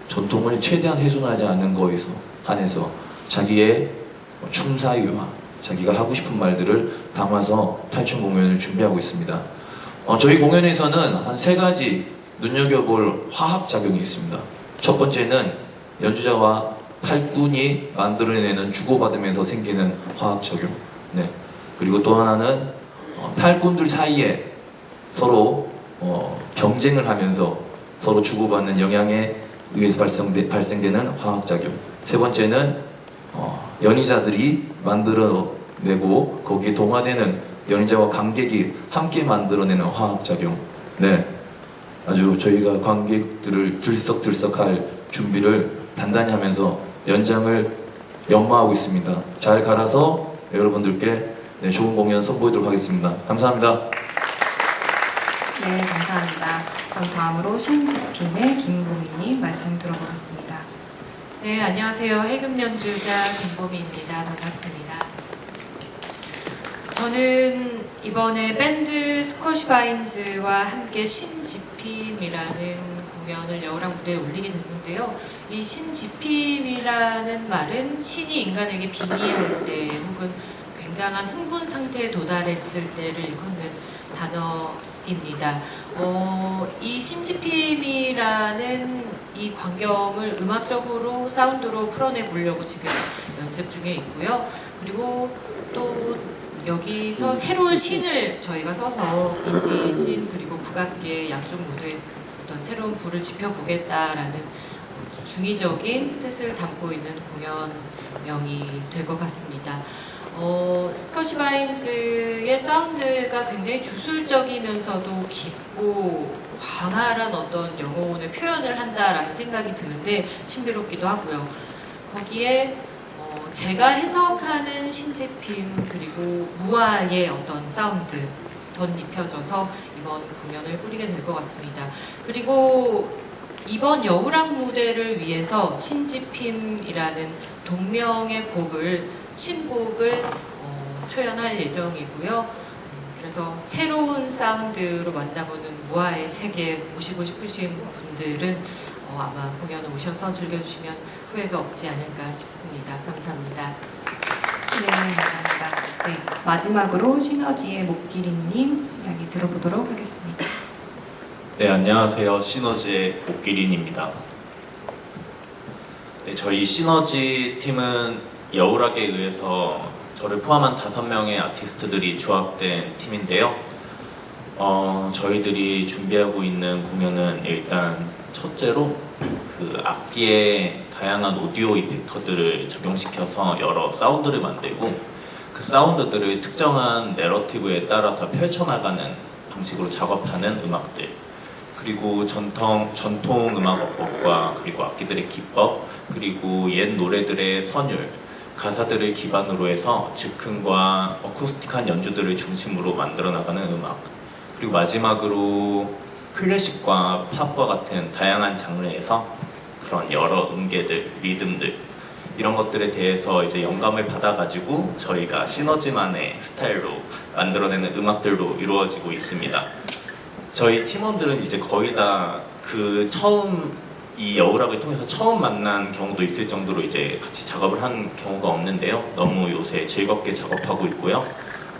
전통을 최대한 훼손하지 않는 거에서 한해서 자기의 춤사위와 자기가 하고 싶은 말들을 담아서 탈춤 공연을 준비하고 있습니다. 저희 공연에서는 한 3가지 눈여겨볼 화학 작용이 있습니다. 첫 번째는 연주자와 탈꾼이 만들어내는 주고받으면서 생기는 화학 작용. 네. 그리고 또 하나는 탈꾼들 사이에 서로 경쟁을 하면서 서로 주고받는 영향에 의해서 발생되는 화학 작용. 세 번째는 연주자들이 만들어내고 거기에 동화되는 연주자와 관객이 함께 만들어내는 화학 작용. 네. 아주 저희가 관객들을 들썩들썩할 준비를 단단히 하면서 연장을 연마하고 있습니다. 잘 갈아서 여러분들께 좋은 공연 선보이도록 하겠습니다. 감사합니다. 네, 감사합니다. 그럼 다음으로 신지팀의 김보미님 말씀 들어보겠습니다. 네, 안녕하세요. 해금 연주자 김보미입니다. 반갑습니다. 저는 이번에 밴드 스쿼시바인즈와 함께 신지핌이라는 공연을 여우랑 무대에 올리게 됐는데요. 이 신지핌이라는 말은 신이 인간에게 빙의할 때 혹은 굉장한 흥분 상태에 도달했을 때를 일컫는 단어입니다. 이 신지핌이라는 이 광경을 음악적으로 사운드로 풀어내 보려고 지금 연습 중에 있고요. 그리고 또 여기서 새로운 신을 저희가 써서 인디 신 그리고 국악계 양쪽 모두에 어떤 새로운 불을 지펴보겠다라는 중의적인 뜻을 담고 있는 공연명이 될 것 같습니다. 스쿼시바인즈의 사운드가 굉장히 주술적이면서도 깊고 광활한 어떤 영혼의 표현을 한다라는 생각이 드는데 신비롭기도 하고요. 거기에 제가 해석하는 신지핌 그리고 무아의 어떤 사운드 덧입혀져서 이번 공연을 꾸리게 될 것 같습니다. 그리고 이번 여우랑 무대를 위해서 신지핌이라는 동명의 신곡을 초연할 예정이고요. 그래서 새로운 사운드로 만나보는 무아의 세계에 오시고 싶으신 분들은 아마 공연에 오셔서 즐겨주시면 후회가 없지 않을까 싶습니다. 감사합니다. 네, 감사합니다. 네, 마지막으로 시너지의 목기린님 이야기 들어보도록 하겠습니다. 네, 안녕하세요. 시너지의 목기린입니다. 네, 저희 시너지 팀은 여우락에 의해서 저를 포함한 5명의 아티스트들이 조합된 팀인데요. 저희들이 준비하고 있는 공연은 일단 첫째로 그 악기에 다양한 오디오 이펙터들을 적용시켜서 여러 사운드를 만들고 그 사운드들을 특정한 내러티브에 따라서 펼쳐나가는 방식으로 작업하는 음악들, 그리고 전통 음악어법과 그리고 악기들의 기법, 그리고 옛 노래들의 선율, 가사들을 기반으로 해서 즉흥과 어쿠스틱한 연주들을 중심으로 만들어 나가는 음악, 그리고 마지막으로 클래식과 팝과 같은 다양한 장르에서 그런 여러 음계들, 리듬들 이런 것들에 대해서 이제 영감을 받아가지고 저희가 시너지만의 스타일로 만들어내는 음악들로 이루어지고 있습니다. 저희 팀원들은 이제 거의 다 그 처음 이 여우락을 통해서 처음 만난 경우도 있을 정도로 이제 같이 작업을 한 경우가 없는데요. 너무 요새 즐겁게 작업하고 있고요.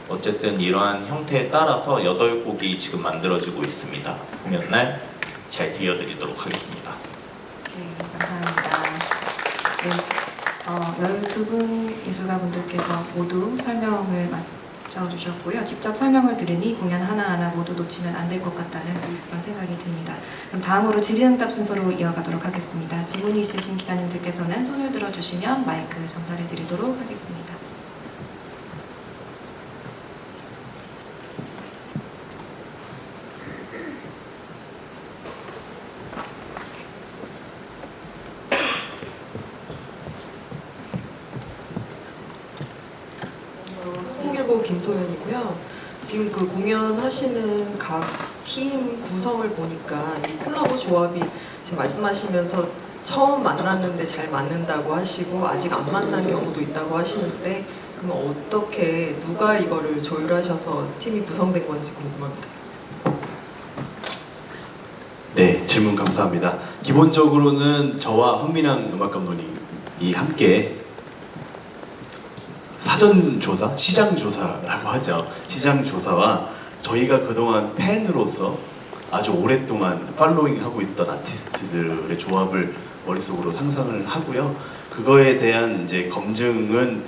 어쨌든 이러한 형태에 따라서 8곡이 지금 만들어지고 있습니다. 공연 날 잘 들려드리도록 하겠습니다. 네, 감사합니다. 네, 12분 예술가분들께서 모두 설명을 마쳐주셨고요. 직접 설명을 들으니 공연 하나하나 모두 놓치면 안 될 것 같다는 그런 생각이 듭니다. 그럼 다음으로 질의응답 순서로 이어가도록 하겠습니다. 질문이 있으신 기자님들께서는 손을 들어주시면 마이크 전달해 드리도록 하겠습니다. 한국일보 김소연이고요. 지금 그 공연하시는 각 팀 구성을 보니까 이 콜라보 조합이 지금 말씀하시면서 처음 만났는데 잘 맞는다고 하시고 아직 안 만난 경우도 있다고 하시는데 그럼 어떻게 누가 이거를 조율하셔서 팀이 구성된 건지 궁금합니다. 네, 질문 감사합니다. 기본적으로는 저와 황민환 음악 감독님이 함께 사전 조사, 시장 조사라고 하죠. 시장 조사와 저희가 그동안 팬으로서 아주 오랫동안 팔로잉하고 있던 아티스트들의 조합을 머릿속으로 상상을 하고요. 그거에 대한 이제 검증은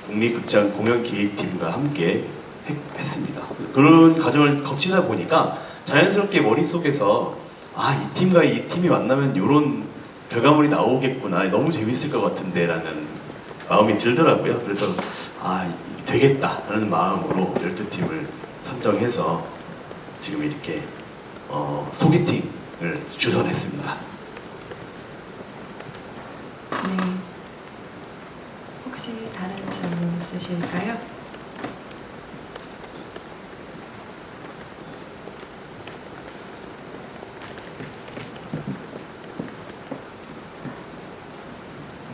국립극장 공연기획팀과 함께 했습니다. 그런 과정을 거치다 보니까 자연스럽게 머릿속에서 이 팀과 이 팀이 만나면 이런 결과물이 나오겠구나, 너무 재밌을 것 같은데 라는 마음이 들더라고요. 그래서 되겠다 라는 마음으로 12팀을 선정해서 지금 이렇게 소개팅을 주선했습니다. 네. 혹시 다른 질문 있으실까요?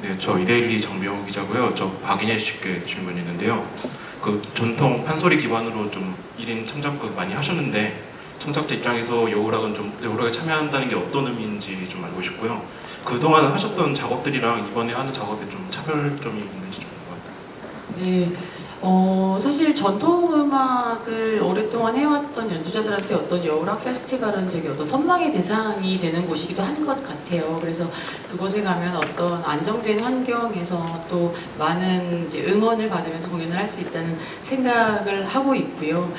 네, 저 이데일리 정병호 기자고요. 저 박인혜 씨께 질문이 있는데요. 그 전통 판소리 기반으로 좀 1인 창작극 많이 하셨는데 창작자 입장에서 여우락에 참여한다는 게 어떤 의미인지 좀 알고 싶고요. 그동안 하셨던 작업들이랑 이번에 하는 작업에 좀 차별점이 있는지 좀 궁금합니다. 네, 사실 전통 음악을 오랫동안 해왔던 연주자들한테 어떤 여우락 페스티벌은 되게 어떤 선망의 대상이 되는 곳이기도 한 것 같아요. 그래서 그곳에 가면 어떤 안정된 환경에서 또 많은 이제 응원을 받으면서 공연을 할 수 있다는 생각을 하고 있고요.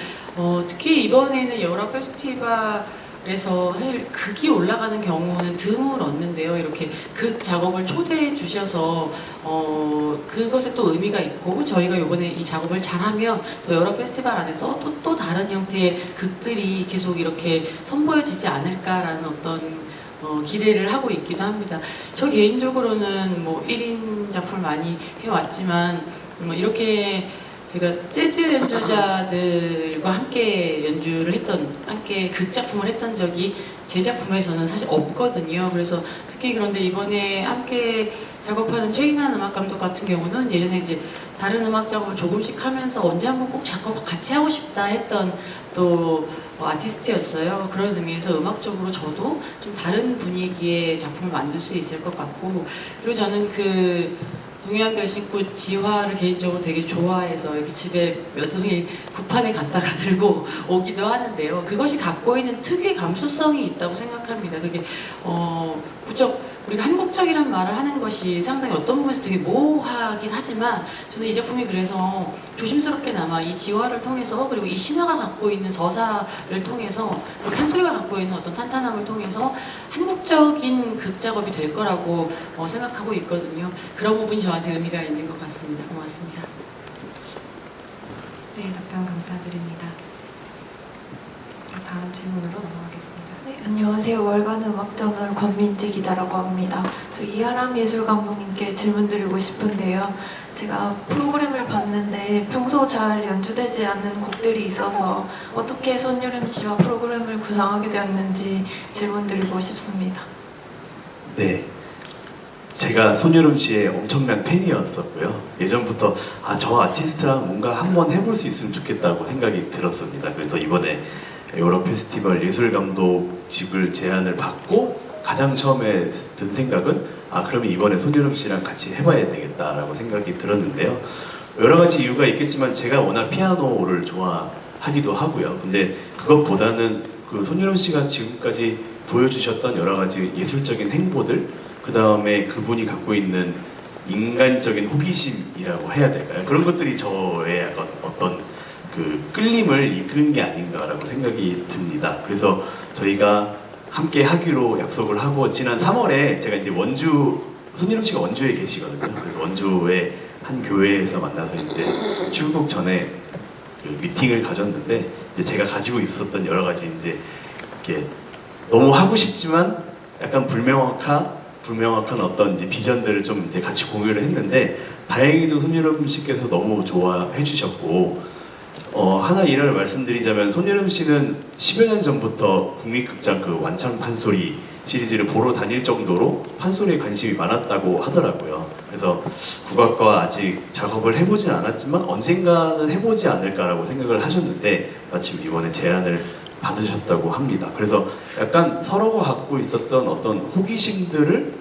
특히 이번에는 여우락 페스티벌에서 사실 극이 올라가는 경우는 드물었는데요. 이렇게 극 작업을 초대해 주셔서 그것에 또 의미가 있고, 저희가 이번에 이 작업을 잘하면 또 여러 페스티벌 안에서 또 다른 형태의 극들이 계속 이렇게 선보여지지 않을까라는 어떤 기대를 하고 있기도 합니다. 저 개인적으로는 뭐 1인 작품을 많이 해왔지만 이렇게 제가 재즈 연주자들과 함께 연주를 함께 극작품을 했던 적이 제 작품에서는 사실 없거든요. 그래서 특히 그런데 이번에 함께 작업하는 최인한 음악 감독 같은 경우는 예전에 이제 다른 음악 작업을 조금씩 하면서 언제 한번 꼭 작업 같이 하고 싶다 했던 또 아티스트였어요. 그런 의미에서 음악적으로 저도 좀 다른 분위기의 작품을 만들 수 있을 것 같고, 그리고 저는 그 동해안 별신꽃 지화를 개인적으로 되게 좋아해서 이렇게 집에 몇 송이 구판에 갖다가 들고 오기도 하는데요. 그것이 갖고 있는 특유의 감수성이 있다고 생각합니다. 그게 부쩍 우리가 한국적이란 말을 하는 것이 상당히 어떤 부분에서 되게 모호하긴 하지만 저는 이 작품이 그래서 조심스럽게나마 이 지화를 통해서, 그리고 이 신화가 갖고 있는 서사를 통해서, 그리고 칸소리가 갖고 있는 어떤 탄탄함을 통해서 한국적인 극작업이 될 거라고 생각하고 있거든요. 그런 부분이 저한테 의미가 있는 것 같습니다. 고맙습니다. 네, 답변 감사드립니다. 다음 질문으로 넘어가겠습니다. 네, 안녕하세요. 월간 음악저널 권민지 기자라고 합니다. 저 이하람 예술 감독님께 질문 드리고 싶은데요. 제가 프로그램을 봤는데 평소 잘 연주되지 않는 곡들이 있어서 어떻게 손여름 씨와 프로그램을 구상하게 되었는지 질문 드리고 싶습니다. 네, 제가 손여름 씨의 엄청난 팬이었었고요. 예전부터 저 아티스트랑 뭔가 한번 해볼 수 있으면 좋겠다고 생각이 들었습니다. 그래서 이번에 여우락 페스티벌 예술감독직을 제안을 받고 가장 처음에 든 생각은 그러면 이번에 손여름 씨랑 같이 해봐야 되겠다라고 생각이 들었는데요. 여러 가지 이유가 있겠지만 제가 워낙 피아노를 좋아하기도 하고요. 근데 그것보다는 그 손여름 씨가 지금까지 보여주셨던 여러 가지 예술적인 행보들, 그 다음에 그분이 갖고 있는 인간적인 호기심이라고 해야 될까요? 그런 것들이 저의 어떤 그 끌림을 이끈 게 아닌가라고 생각이 듭니다. 그래서 저희가 함께 하기로 약속을 하고, 지난 3월에 제가 이제 손여름 씨가 원주에 계시거든요. 그래서 원주의 한 교회에서 만나서 이제 출국 전에 그 미팅을 가졌는데, 이제 제가 가지고 있었던 여러 가지 이제 이렇게 너무 하고 싶지만 약간 불명확한 어떤 이제 비전들을 좀 이제 같이 공유를 했는데, 다행히도 손여름 씨께서 너무 좋아해 주셨고, 하나 일화를 말씀드리자면 손여름 씨는 10여 년 전부터 국립극장 그 완창 판소리 시리즈를 보러 다닐 정도로 판소리에 관심이 많았다고 하더라고요. 그래서 국악과 아직 작업을 해보진 않았지만 언젠가는 해보지 않을까라고 생각을 하셨는데 마침 이번에 제안을 받으셨다고 합니다. 그래서 약간 서로가 갖고 있었던 어떤 호기심들을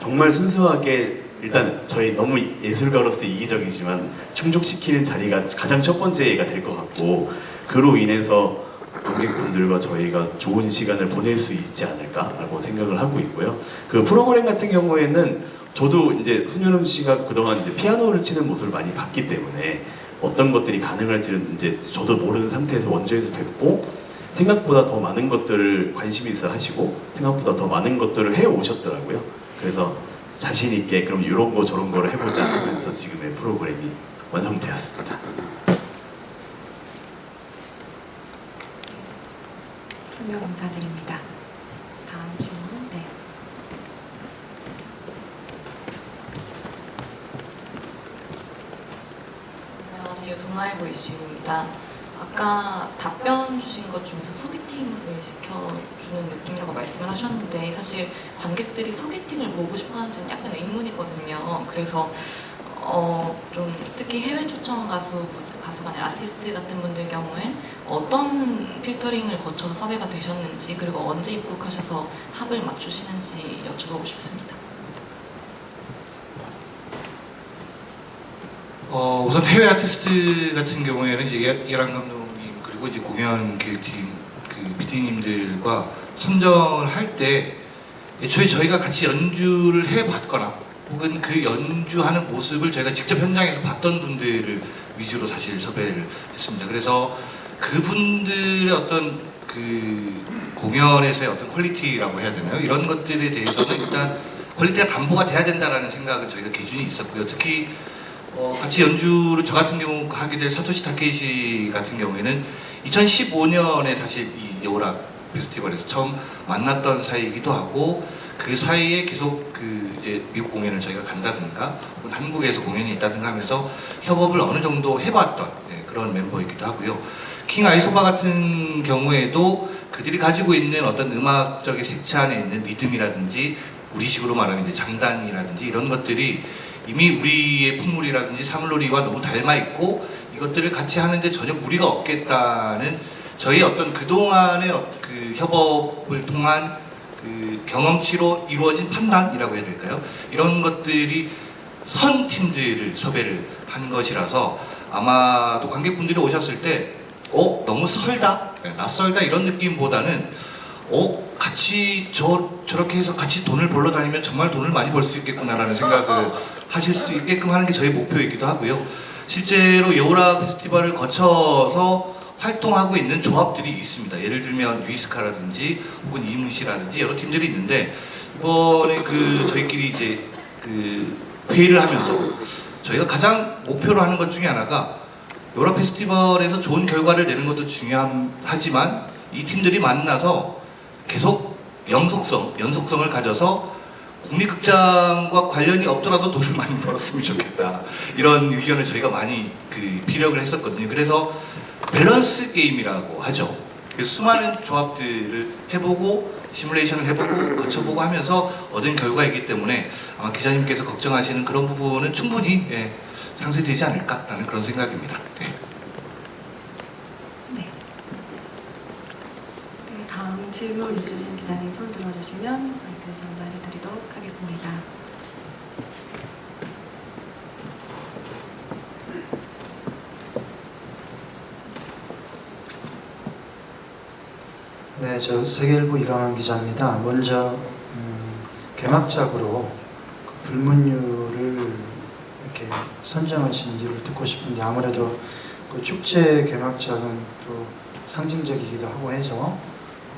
정말 순수하게, 일단 저희 너무 예술가로서 이기적이지만 충족시키는 자리가 가장 첫 번째가 될 것 같고, 그로 인해서 관객분들과 저희가 좋은 시간을 보낼 수 있지 않을까라고 생각을 하고 있고요. 그 프로그램 같은 경우에는 저도 이제 손여름 씨가 그동안 이제 피아노를 치는 모습을 많이 봤기 때문에 어떤 것들이 가능할지는 이제 저도 모르는 상태에서 원저에서 뵙고 생각보다 더 많은 것들을 관심이 있어 하시고 생각보다 더 많은 것들을 해 오셨더라고요. 그래서 자신 있게 그럼 이런 거 저런 거를 해보자 하면서 지금의 프로그램이 완성되었습니다. 설명 감사드립니다. 다음 질문은 네. 안녕하세요. 동아일보 이주인입니다. 아까 답변 주신 것 중에서 소개팅을 시켜주는 느낌이라고 말씀을 하셨는데 사실 관객들이 소개팅을 보고 싶어하는지는 약간 의문이거든요. 그래서 좀 특히 해외 초청 가수가 아니라 아티스트 같은 분들 경우엔 어떤 필터링을 거쳐서 섭외가 되셨는지 그리고 언제 입국하셔서 합을 맞추시는지 여쭤보고 싶습니다. 우선 해외 아티스트 같은 경우에는 이제 예랑 감독님 그리고 이제 공연 기획팀 그 PD님들과 선정을 할 때 애초에 저희가 같이 연주를 해봤거나 혹은 그 연주하는 모습을 저희가 직접 현장에서 봤던 분들을 위주로 사실 섭외를 했습니다. 그래서 그분들의 어떤 그 공연에서의 어떤 퀄리티라고 해야 되나요? 이런 것들에 대해서는 일단 퀄리티가 담보가 돼야 된다라는 생각은 저희가 기준이 있었고요. 특히 같이 연주를 저 같은 경우 하게 될 사토시 타케이시 같은 경우에는 2015년에 사실 이 여우락 페스티벌에서 처음 만났던 사이이기도 하고 그 사이에 계속 그 이제 미국 공연을 저희가 간다든가 혹은 한국에서 공연이 있다든가 하면서 협업을 어느 정도 해봤던 그런 멤버이기도 하고요. 킹 아이소바 같은 경우에도 그들이 가지고 있는 어떤 음악적인 색채 안에 있는 리듬이라든지 우리식으로 말하면 이제 장단이라든지 이런 것들이 이미 우리의 풍물이라든지 사물놀이와 너무 닮아 있고 이것들을 같이 하는데 전혀 무리가 없겠다는 저희 어떤 그동안의 그 협업을 통한 그 경험치로 이루어진 판단이라고 해야 될까요? 이런 것들이 선 팀들을 섭외를 한 것이라서 아마도 관객분들이 오셨을 때 너무 설다? 낯설다 이런 느낌보다는 같이 저렇게 해서 같이 돈을 벌러 다니면 정말 돈을 많이 벌 수 있겠구나라는 생각을 하실 수 있게끔 하는 게 저희 목표이기도 하고요. 실제로 여우락 페스티벌을 거쳐서 활동하고 있는 조합들이 있습니다. 예를 들면 유이스카라든지 혹은 이문시라든지 여러 팀들이 있는데 이번에 그 저희끼리 이제 그 회의를 하면서 저희가 가장 목표로 하는 것 중에 하나가 여우락 페스티벌에서 좋은 결과를 내는 것도 중요하지만 이 팀들이 만나서 계속 연속성을 가져서 국립극장과 관련이 없더라도 돈을 많이 벌었으면 좋겠다. 이런 의견을 저희가 많이 피력을 했었거든요. 그래서 밸런스 게임이라고 하죠. 그래서 수많은 조합들을 해보고 시뮬레이션을 해보고 거쳐보고 하면서 얻은 결과이기 때문에 아마 기자님께서 걱정하시는 그런 부분은 충분히 상쇄되지 않을까라는 그런 생각입니다. 다음 질문 있으신 기자님 손 들어주시면 마이크 전달해 드리도록 하겠습니다. 네, 저 세계일보 이강환 기자입니다. 먼저 개막작으로 그 불문율을 이렇게 선정하신 이유를 듣고 싶은데 아무래도 그 축제 개막작은 또 상징적이기도 하고 해서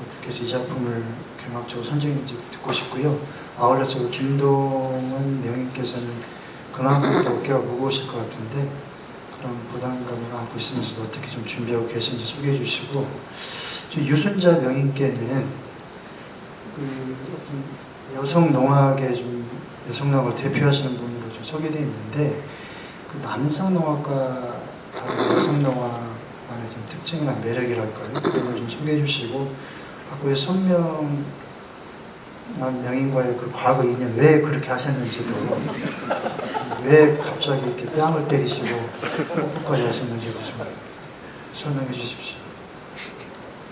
어떻게 해서 이 작품을 개막적으로 선정했는지 듣고 싶고요. 아울러서 그 김동원 명인께서는 그만큼 또 어깨가 무거우실 것 같은데 그런 부담감을 안고 있으면서도 어떻게 좀 준비하고 계신지 소개해 주시고, 유순자 명인께는 그 어떤 여성 농악의 좀 여성 농악을 대표하시는 분으로 좀 소개되어 있는데 그 남성 농악과 다른 여성 농악만의 좀 특징이나 매력이랄까요? 그런 걸 좀 소개해 주시고, 아까 손명 명인과의 그 과거 인연 왜 그렇게 하셨는지도, 왜 갑자기 이렇게 뺨을 때리시고 뽀뽀까지 하셨는지도 좀 설명해 주십시오.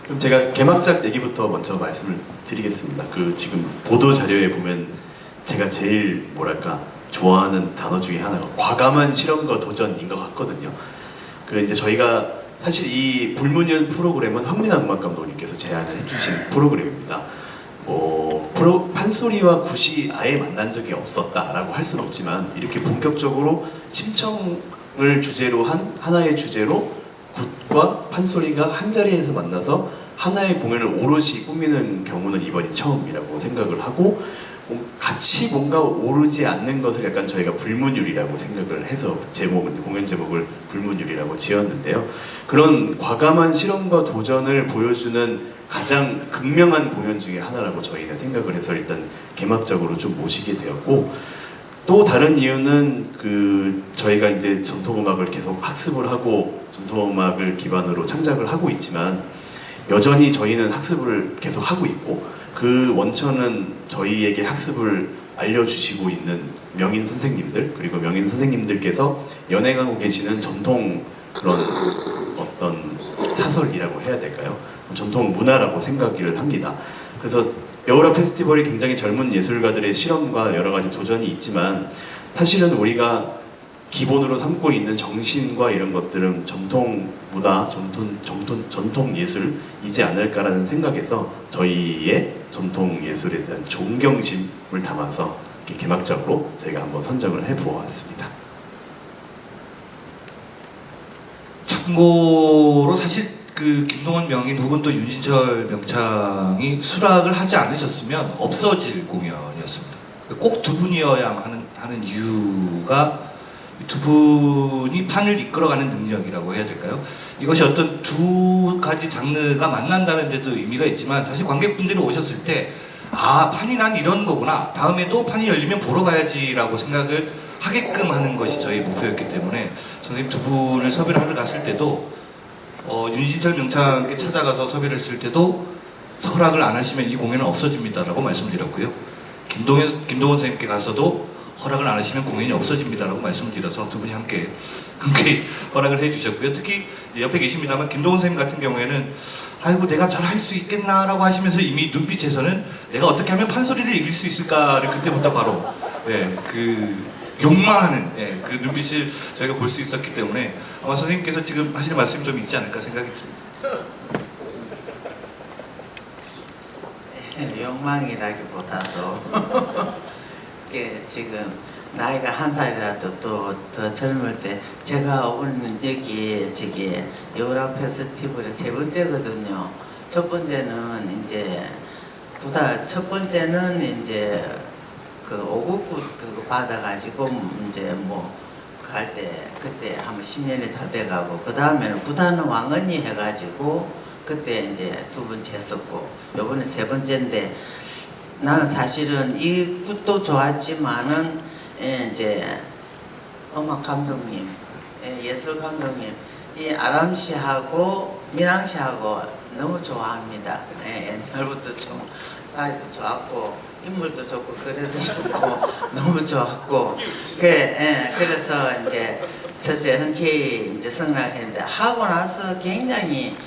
그럼 제가 개막작 얘기부터 먼저 말씀을 드리겠습니다. 그 지금 보도 자료에 보면 제가 제일 뭐랄까 좋아하는 단어 중에 하나가 과감한 실험과 도전인 것 같거든요. 그 이제 저희가 사실 이 불문율 프로그램은 황민아 음악감독님께서 제안을 해주신 프로그램입니다. 판소리와 굿이 아예 만난 적이 없었다라고 할 수는 없지만 이렇게 본격적으로 심청을 주제로 한 하나의 주제로 굿과 판소리가 한 자리에서 만나서 하나의 공연을 오롯이 꾸미는 경우는 이번이 처음이라고 생각을 하고 같이 뭔가 오르지 않는 것을 약간 저희가 불문율이라고 생각을 해서 공연 제목을 불문율이라고 지었는데요. 그런 과감한 실험과 도전을 보여주는 가장 극명한 공연 중에 하나라고 저희가 생각을 해서 일단 개막적으로 좀 모시게 되었고, 또 다른 이유는 저희가 이제 전통음악을 계속 학습을 하고 전통음악을 기반으로 창작을 하고 있지만 여전히 저희는 학습을 계속 하고 있고 그 원천은 저희에게 학습을 알려주시고 있는 명인 선생님들, 그리고 명인 선생님들께서 연행하고 계시는 전통 그런 어떤 사설이라고 해야 될까요? 전통 문화라고 생각을 합니다. 그래서 여우락 페스티벌이 굉장히 젊은 예술가들의 실험과 여러 가지 도전이 있지만 사실은 우리가 기본으로 삼고 있는 정신과 이런 것들은 전통 문화, 전통 예술이지 않을까라는 생각에서 저희의 전통 예술에 대한 존경심을 담아서 이렇게 개막적으로 저희가 한번 선정을 해보았습니다. 참고로 사실 김동원 명인 혹은 또 윤신철 명창이 수락을 하지 않으셨으면 없어질 공연이었습니다. 꼭 두 분이어야만 하는 이유가 두 분이 판을 이끌어가는 능력이라고 해야 될까요? 이것이 어떤 두 가지 장르가 만난다는 데도 의미가 있지만 사실 관객분들이 오셨을 때 판이 난 이런 거구나, 다음에도 판이 열리면 보러 가야지라고 생각을 하게끔 하는 것이 저희 목표였기 때문에 선생님 두 분을 섭외를 하러 갔을 때도 윤신철 명창께 찾아가서 섭외를 했을 때도 허락을 안 하시면 이 공연은 없어집니다라고 말씀드렸고요. 김동원 선생님께 가서도 허락을 안 하시면 공연이 없어집니다라고 말씀드려서 두 분이 함께 허락을 해주셨고요. 특히 옆에 계십니다만 김동원 선생님 같은 경우에는 아이고 내가 잘 할 수 있겠나라고 하시면서 이미 눈빛에서는 내가 어떻게 하면 판소리를 이길 수 있을까를 그때부터 바로 욕망하는 그 눈빛을 저희가 볼 수 있었기 때문에 아마 선생님께서 지금 하시는 말씀이 좀 있지 않을까 생각이 듭니다. 욕망이라기보다도 지금 나이가 한 살이라도 또 더 젊을 때 제가 오늘 여기 여우락 페스티벌의 세 번째거든요. 첫 번째는 이제 첫 번째는 이제 그 5국부 그거 받아가지고 이제 갈 때 그때 한 10년이 다 돼가고 그 다음에는 부산은 왕언니 해가지고 그때 이제 두 번째 했었고 요번에 세 번째인데 나는 사실은 이 굿도 좋았지만은 이제 음악 감독님, 예술 감독님 이 아람 씨하고 민항 씨하고 너무 좋아합니다. 옛날부터 좀 사이도 좋았고 인물도 좋고 그래도 좋고 너무 좋았고 그래서 이제 첫째 흔쾌히 이제 승낙했는데 하고 나서 굉장히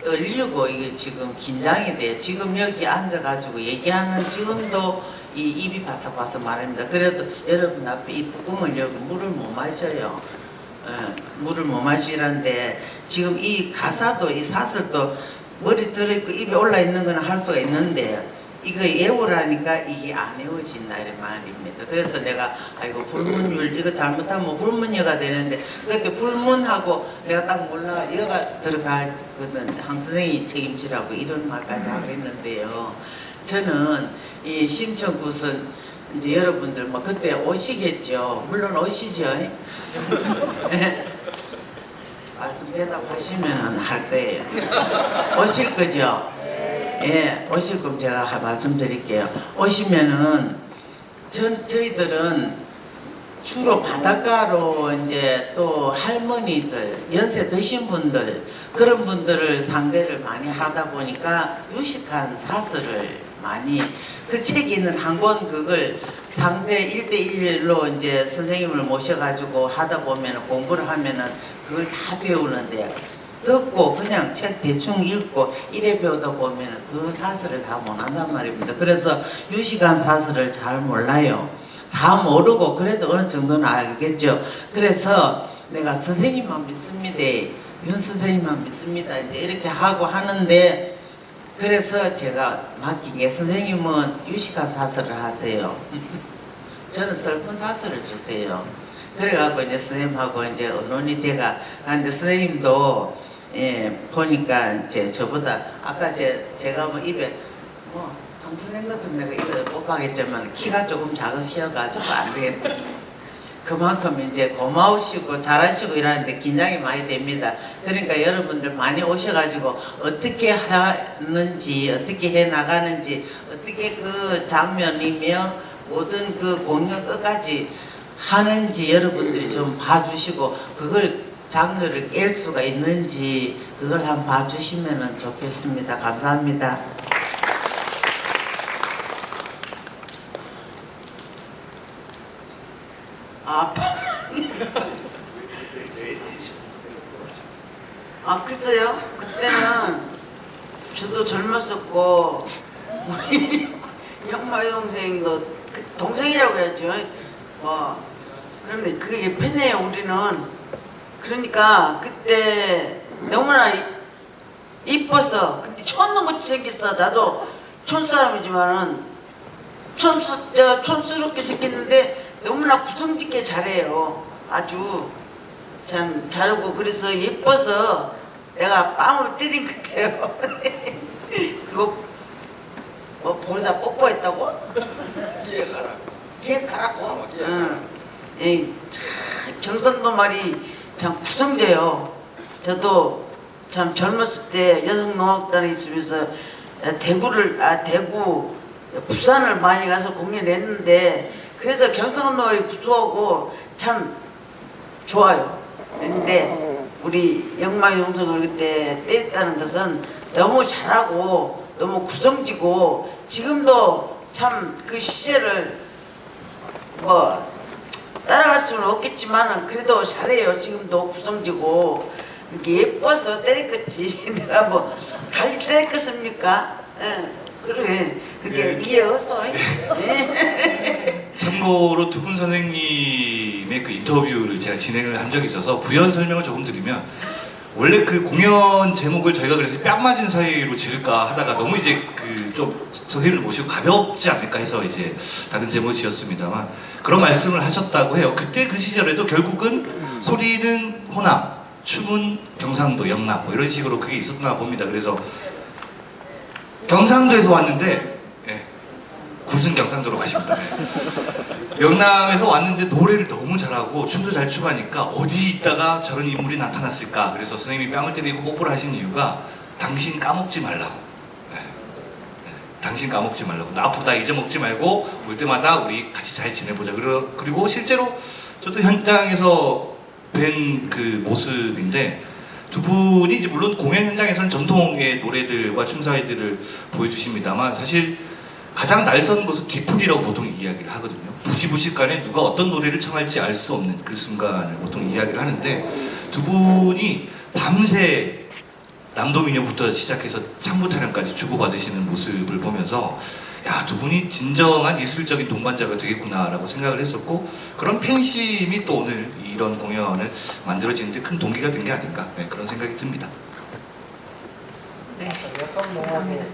떨리고 이게 지금 긴장이 돼. 지금 여기 앉아가지고 얘기하는 지금도 이 입이 바삭바삭 말합니다. 그래도 여러분 앞에 이 뚜껑을 열고 물을 못 마셔요. 물을 못 마시란데 지금 이 가사도 이 사설도 머리 들어있고 입에 올라있는 건 할 수가 있는데 이거 외우라니까 이게 안 외워진다 이런 말입니다. 그래서 내가 아이고 불문율 이거 잘못하면 불문여가 되는데 그때 불문하고 내가 딱 몰라 여가 들어가거든. 황 선생이 책임지라고 이런 말까지 하고 있는데요. 저는 이 심청굿은 이제 여러분들 그때 오시겠죠. 물론 오시죠. 말씀 대답하시면 할 거예요. 오실 거죠? 예, 오실 거면 제가 말씀드릴게요. 오시면은 저희들은 주로 바닷가로 이제 또 할머니들, 연세 드신 분들 그런 분들을 상대를 많이 하다 보니까 유식한 사설을 많이 그 책이 있는 한 권 그걸 상대 1대1로 이제 선생님을 모셔가지고 하다 보면 공부를 하면은 그걸 다 배우는데 듣고 그냥 책 대충 읽고 이래 배우다 보면 그 사설을 다 못한단 말입니다. 그래서 유식한 사설을 잘 몰라요. 다 모르고 그래도 어느 정도는 알겠죠. 그래서 내가 선생님만 믿습니다. 윤 선생님만 믿습니다. 이제 이렇게 하고 하는데 그래서 제가 맡긴 게 선생님은 유식한 사설을 하세요. 저는 슬픈 사설을 주세요. 그래갖고 이제 선생님하고 이제 언론이 돼가 가는데 선생님도 보니까 이제 저보다 아까 제가 뭐 입에 강 선생님 같은 내가 입에 꼽아겠지만 키가 조금 작으셔가지고 안 되겠다. 그만큼 이제 고마우시고 잘하시고 이러는데 긴장이 많이 됩니다. 그러니까 여러분들 많이 오셔가지고 어떻게 하는지 어떻게 해 나가는지 어떻게 그 장면이며 모든 그 공연 끝까지 하는지 여러분들이 좀 봐주시고 그걸 장르를 깰 수가 있는지 그걸 한번 봐주시면 좋겠습니다. 감사합니다. 글쎄요. 그때는 저도 젊었었고 우리 형마 동생도 동생이라고 해야죠. 그런데 그게 팬이에요. 우리는. 그러니까 그때 너무나 이뻐서 근데 촌놈같이 생겼어. 나도 촌사람이지만은 촌스럽게 생겼는데 너무나 구성짓게 잘해요. 아주 참 잘하고 그래서 예뻐서 내가 뺨을 때린 것 같아요. 그리고 뭐 볼에다 뽀뽀했다고? 기에 가라고? 응. 참 경상도 말이 참 구성져요. 저도 참 젊었을 때 여성농악단에 있으면서 대구 부산을 많이 가서 공연했는데 그래서 경상도 말이 구수하고 참 좋아요. 그런데 우리 영마의 용성을 그때 때렸다는 것은 너무 잘하고 너무 구성지고 지금도 참 그 시절을 뭐 따라갈 수는 없겠지만은 그래도 잘해요. 지금도 구성지고 이렇게 예뻐서 때렸겠지. 내가 뭐 달리 때렸겠습니까? 그래. 그렇게 이해해서. 참고로 두 분 선생님의 그 인터뷰를 제가 진행을 한 적이 있어서 부연 설명을 조금 드리면 원래 그 공연 제목을 저희가 그래서 뺨 맞은 사이로 지을까 하다가 너무 이제 그 좀 선생님을 모시고 가볍지 않을까 해서 이제 다른 제목을 지었습니다만 그런 말씀을 하셨다고 해요. 그때 그 시절에도 결국은 소리는 호남, 춤은 경상도, 영남 뭐 이런 식으로 그게 있었나 봅니다. 그래서 경상도에서 왔는데 굿은 경상도로 가십니다. 영남에서 왔는데 노래를 너무 잘하고 춤도 잘 추고 하니까 어디 있다가 저런 인물이 나타났을까. 그래서 선생님이 뺨을 때리고 뽀뽀를 하신 이유가 당신 까먹지 말라고. 당신 까먹지 말라고. 나 앞으로 다 잊어먹지 말고 올 때마다 우리 같이 잘 지내보자. 그리고 실제로 저도 현장에서 뵌 그 모습인데 두 분이 이제 물론 공연 현장에서는 전통의 노래들과 춤사위들을 보여주십니다만 사실 가장 날선 것은 뒤풀이라고 보통 이야기를 하거든요. 부지부식간에 누가 어떤 노래를 청할지 알 수 없는 그 순간을 보통 이야기를 하는데 두 분이 밤새 남도민요부터 시작해서 창부타령까지 주고받으시는 모습을 보면서 야, 두 분이 진정한 예술적인 동반자가 되겠구나라고 생각을 했었고 그런 팬심이 또 오늘 이런 공연을 만들어지는데 큰 동기가 된 게 아닌가 그런 생각이 듭니다. 네, 감사합니다.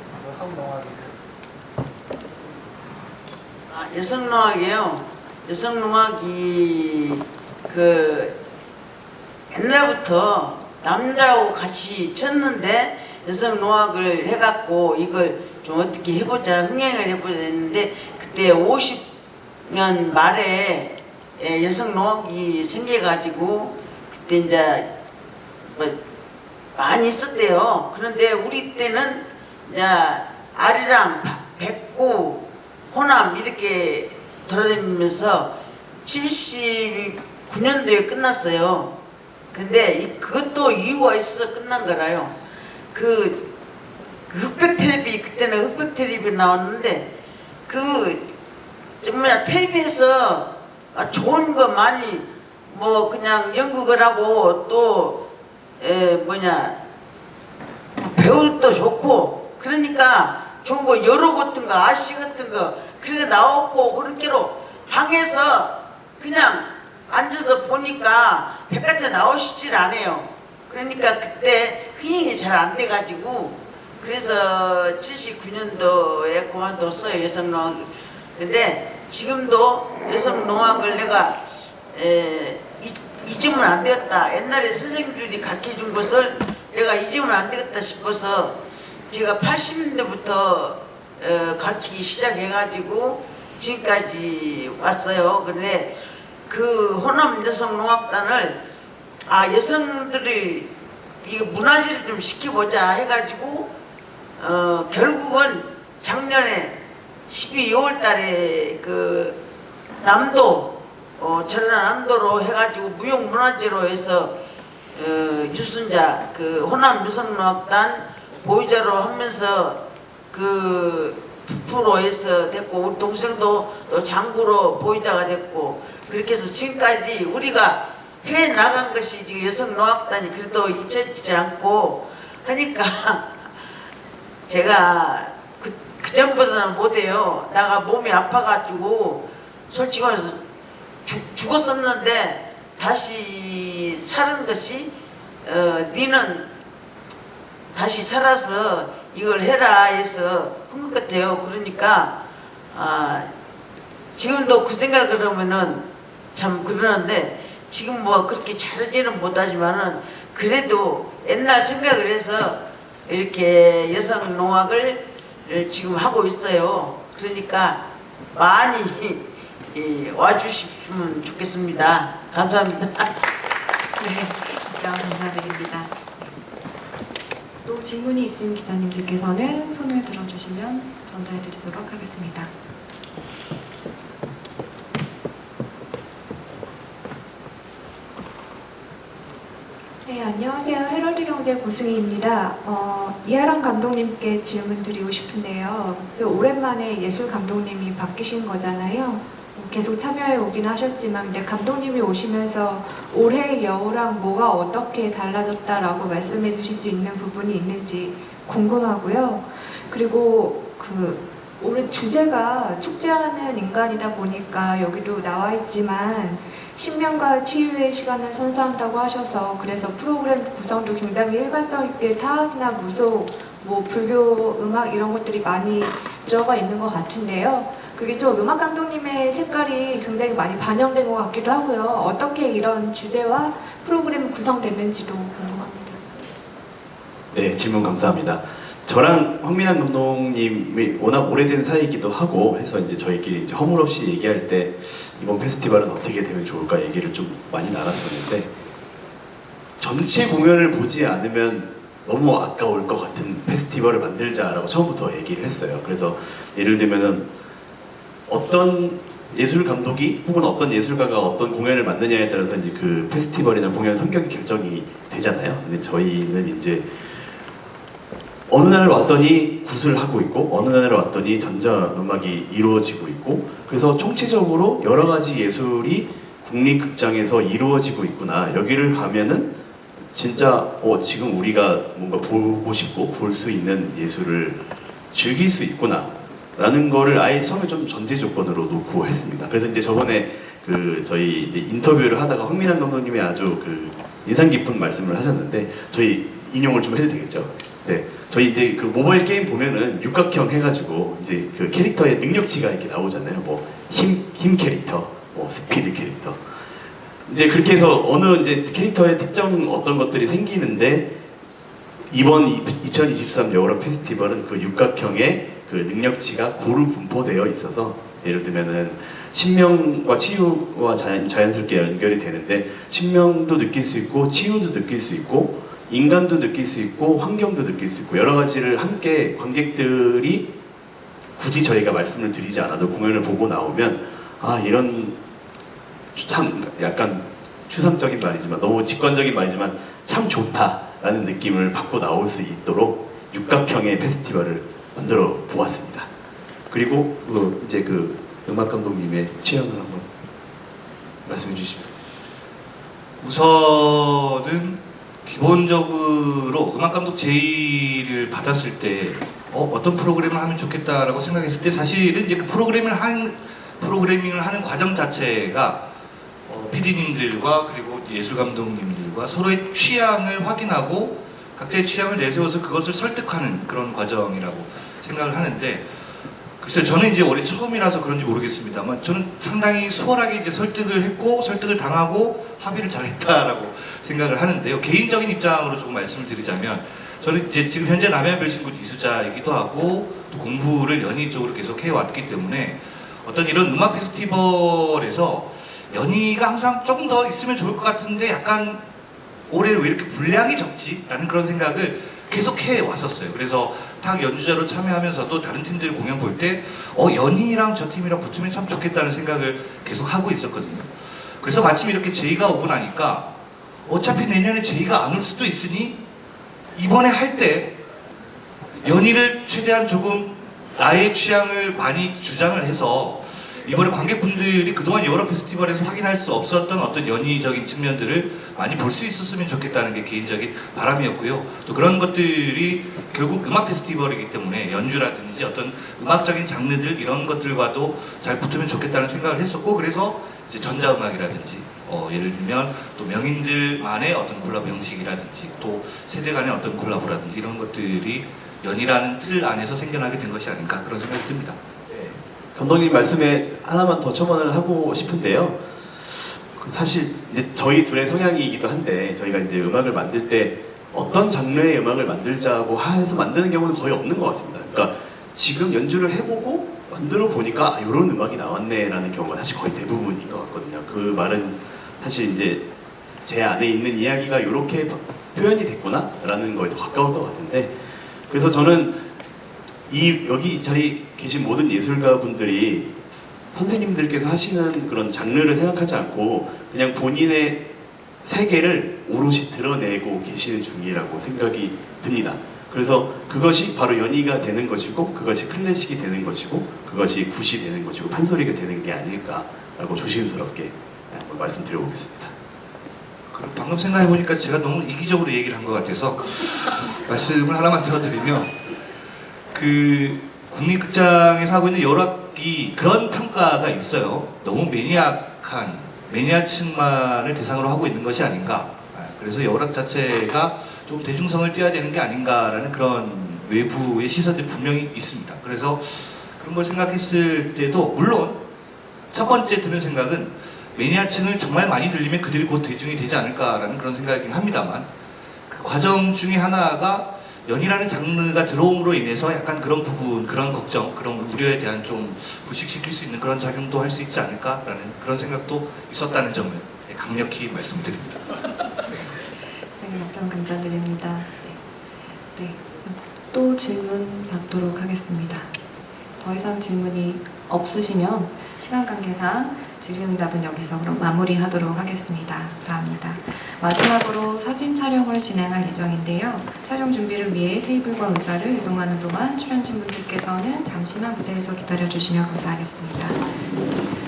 여성농악이요. 여성농악이 그 옛날부터 남자하고 같이 쳤는데 여성농악을 해갖고 이걸 좀 어떻게 해보자 흥행을 해보자 했는데 그때 50년 말에 여성농악이 생겨가지고 그때 이제 뭐 많이 있었대요. 그런데 우리 때는 이제 아리랑, 백구, 호남 이렇게 돌아다니면서 79년도에 끝났어요. 근데 그것도 이유가 있어서 끝난 거라요. 그 흑백 텔레비 그때는 흑백 텔레비 나왔는데 뭐냐 텔레비에서 좋은 거 많이 뭐 그냥 연극을 하고 또 배우도 좋고 그러니까 좋은 거 여로 같은 거 아씨 같은 거 그렇게 나왔고 그런 게로 방에서 그냥 앉아서 보니까 바깥에 나오시질 않아요. 그러니까 그때 흥행이 잘 안 돼가지고 그래서 79년도에 그만뒀어요, 여성농악. 근데 지금도 여성농악을 내가 잊으면 안 되겠다. 옛날에 선생님들이 가르쳐준 것을 내가 잊으면 안 되겠다 싶어서 제가 80년대부터 가르치기 시작해가지고 지금까지 왔어요. 근데 그 호남 여성농악단을 여성들이 이 문화재를 좀 시켜보자 해가지고 결국은 작년에 12월 달에 그 남도 전라남도로 해가지고 무형문화재로 해서 유순자 그 호남 여성농악단 보유자로 하면서 그 부프로 해서 됐고 우리 동생도 또 장구로 보유자가 됐고 그렇게 해서 지금까지 우리가 해 나간 것이 지금 여성농악단이 그래도 잊혀지지 않고 하니까 제가 그 전보다는 못해요. 내가 몸이 아파가지고 솔직히 말해서 죽었었는데 다시 사는 것이 니는 다시 살아서 이걸 해라 해서 한 것 같아요. 그러니까 지금도 그 생각을 하면은 참 그러는데 지금 뭐 그렇게 잘하지는 못하지만은 그래도 옛날 생각을 해서 이렇게 여성 농악을 지금 하고 있어요. 그러니까 많이 와주시면 좋겠습니다. 감사합니다. 네, 감사드립니다. 또 질문이 있으신 기자님들께서는 손을 들어주시면 전달해드리도록 하겠습니다. 네, 안녕하세요. 헤럴드 경제 고승희입니다. 이하람 감독님께 질문 드리고 싶은데요. 오랜만에 예술 감독님이 바뀌신 거잖아요. 계속 참여해 오긴 하셨지만 근데 감독님이 오시면서 올해의 여우랑 뭐가 어떻게 달라졌다라고 말씀해 주실 수 있는 부분이 있는지 궁금하고요. 그리고 올해 주제가 축제하는 인간이다 보니까 여기도 나와 있지만 신명과 치유의 시간을 선사한다고 하셔서 그래서 프로그램 구성도 굉장히 일관성 있게 타악이나 무속, 뭐 불교 음악 이런 것들이 많이 들어가 있는 것 같은데요. 그게 좀 음악 감독님의 색깔이 굉장히 많이 반영된 것 같기도 하고요. 어떻게 이런 주제와 프로그램이 구성됐는지도 궁금합니다. 네, 질문 감사합니다. 저랑 황민환 감독님이 워낙 오래된 사이이기도 하고 해서 이제 저희끼리 이제 허물없이 얘기할 때 이번 페스티벌은 어떻게 되면 좋을까 얘기를 좀 많이 나눴었는데 전체 공연을 보지 않으면 너무 아까울 것 같은 페스티벌을 만들자라고 처음부터 얘기를 했어요. 그래서 예를 들면은 어떤 예술 감독이 혹은 어떤 예술가가 어떤 공연을 만드냐에 따라서 이제 그 페스티벌이나 공연 성격이 결정이 되잖아요. 근데 저희는 이제 어느 날 왔더니 굿을 하고 있고 어느 날 왔더니 전자음악이 이루어지고 있고 그래서 총체적으로 여러 가지 예술이 국립극장에서 이루어지고 있구나. 여기를 가면은 진짜 지금 우리가 뭔가 보고 싶고 볼 수 있는 예술을 즐길 수 있구나 라는 거를 아예 처음에 좀 전제 조건으로 놓고 했습니다. 그래서 이제 저번에 저희 이제 인터뷰를 하다가 황민환 감독님이 아주 인상 깊은 말씀을 하셨는데 저희 인용을 좀 해도 되겠죠? 네, 저희 이제 모바일 게임 보면은 육각형 해가지고 이제 캐릭터의 능력치가 이렇게 나오잖아요. 뭐 힘 캐릭터, 뭐 스피드 캐릭터. 이제 그렇게 해서 어느 이제 캐릭터의 특정 어떤 것들이 생기는데 이번 2023 여우락 페스티벌은 그 육각형의 능력치가 고루 분포되어 있어서 예를 들면은 신명과 치유와 자연스럽게 연결이 되는데 신명도 느낄 수 있고 치유도 느낄 수 있고 인간도 느낄 수 있고 환경도 느낄 수 있고 여러 가지를 함께 관객들이 굳이 저희가 말씀을 드리지 않아도 공연을 보고 나오면 이런 참 약간 추상적인 말이지만 너무 직관적인 말이지만 참 좋다라는 느낌을 받고 나올 수 있도록 육각형의 페스티벌을 만들어 보았습니다. 그리고 이제 음악 감독님의 취향을 한번 말씀해 주시면. 우선은 기본적으로 음악 감독 제의를 받았을 때 어떤 프로그램을 하면 좋겠다라고 생각했을 때 사실은 이제 프로그래밍을 하는 과정 자체가 PD님들과 그리고 예술 감독님들과 서로의 취향을 확인하고 각자의 취향을 내세워서 그것을 설득하는 그런 과정이라고 생각을 하는데, 글쎄요, 저는 이제 올해 처음이라서 그런지 모르겠습니다만 저는 상당히 수월하게 이제 설득을 했고 설득을 당하고 합의를 잘했다라고 생각을 하는데요. 개인적인 입장으로 조금 말씀을 드리자면, 저는 이제 지금 현재 남해별신구 이수자이기도 하고 또 공부를 연희 쪽으로 계속 해왔기 때문에 어떤 이런 음악 페스티벌에서 연희가 항상 조금 더 있으면 좋을 것 같은데 약간 올해는 왜 이렇게 분량이 적지? 라는 그런 생각을 계속 해왔었어요. 그래서 탁 연주자로 참여하면서도 다른 팀들 공연 볼 때 연희랑 저 팀이랑 붙으면 참 좋겠다는 생각을 계속 하고 있었거든요. 그래서 마침 이렇게 제이가 오고 나니까 어차피 내년에 제이가 안 올 수도 있으니 이번에 할 때 연희를 최대한 조금 나의 취향을 많이 주장을 해서 이번에 관객분들이 그동안 여러 페스티벌에서 확인할 수 없었던 어떤 연희적인 측면들을 많이 볼 수 있었으면 좋겠다는 게 개인적인 바람이었고요. 또 그런 것들이 결국 음악 페스티벌이기 때문에 연주라든지 어떤 음악적인 장르들 이런 것들과도 잘 붙으면 좋겠다는 생각을 했었고, 그래서 이제 전자음악이라든지 예를 들면 또 명인들만의 어떤 콜라보 형식이라든지 또 세대 간의 어떤 콜라보라든지 이런 것들이 연희라는 틀 안에서 생겨나게 된 것이 아닌가 그런 생각이 듭니다. 감독님 말씀에 하나만 더 첨언을 하고 싶은데요. 사실 이제 저희 둘의 성향이기도 한데 저희가 이제 음악을 만들 때 어떤 장르의 음악을 만들자고 해서 만드는 경우는 거의 없는 것 같습니다. 그러니까 지금 연주를 해보고 만들어 보니까 이런 음악이 나왔네라는 경우가 사실 거의 대부분인 것 같거든요. 그 말은 사실 이제 제 안에 있는 이야기가 이렇게 표현이 됐구나라는 거에 더 가까울 것 같은데, 그래서 저는 여기 이 자리에 계신 모든 예술가분들이 선생님들께서 하시는 그런 장르를 생각하지 않고 그냥 본인의 세계를 오롯이 드러내고 계시는 중이라고 생각이 듭니다. 그래서 그것이 바로 연희가 되는 것이고, 그것이 클래식이 되는 것이고, 그것이 굿이 되는 것이고, 판소리가 되는 게 아닐까라고 조심스럽게 한번 말씀드려보겠습니다. 방금 생각해보니까 제가 너무 이기적으로 얘기를 한 것 같아서 말씀을 하나만 더 드리면, 그 국립극장에서 하고 있는 여러 악기 그런 평가가 있어요. 너무 매니아층만을 대상으로 하고 있는 것이 아닌가. 그래서 여락 자체가 좀 대중성을 띄어야 되는 게 아닌가라는 그런 외부의 시선들이 분명히 있습니다. 그래서 그런 걸 생각했을 때도 물론 첫 번째 드는 생각은 매니아층을 정말 많이 들리면 그들이 곧 대중이 되지 않을까라는 그런 생각이긴 합니다만, 그 과정 중에 하나가 연희라는 장르가 들어옴으로 인해서 약간 그런 부분, 그런 걱정, 그런 우려에 대한 좀 부식시킬 수 있는 그런 작용도 할 수 있지 않을까라는 그런 생각도 있었다는 점을 강력히 말씀드립니다. 네, 답변 감사드립니다. 네, 또 질문 받도록 하겠습니다. 더 이상 질문이 없으시면 시간 관계상 질의응답은 여기서 그럼 마무리하도록 하겠습니다. 감사합니다. 마지막으로 사진 촬영을 진행할 예정인데요. 촬영 준비를 위해 테이블과 의자를 이동하는 동안 출연진분들께서는 잠시만 무대에서 기다려주시면 감사하겠습니다.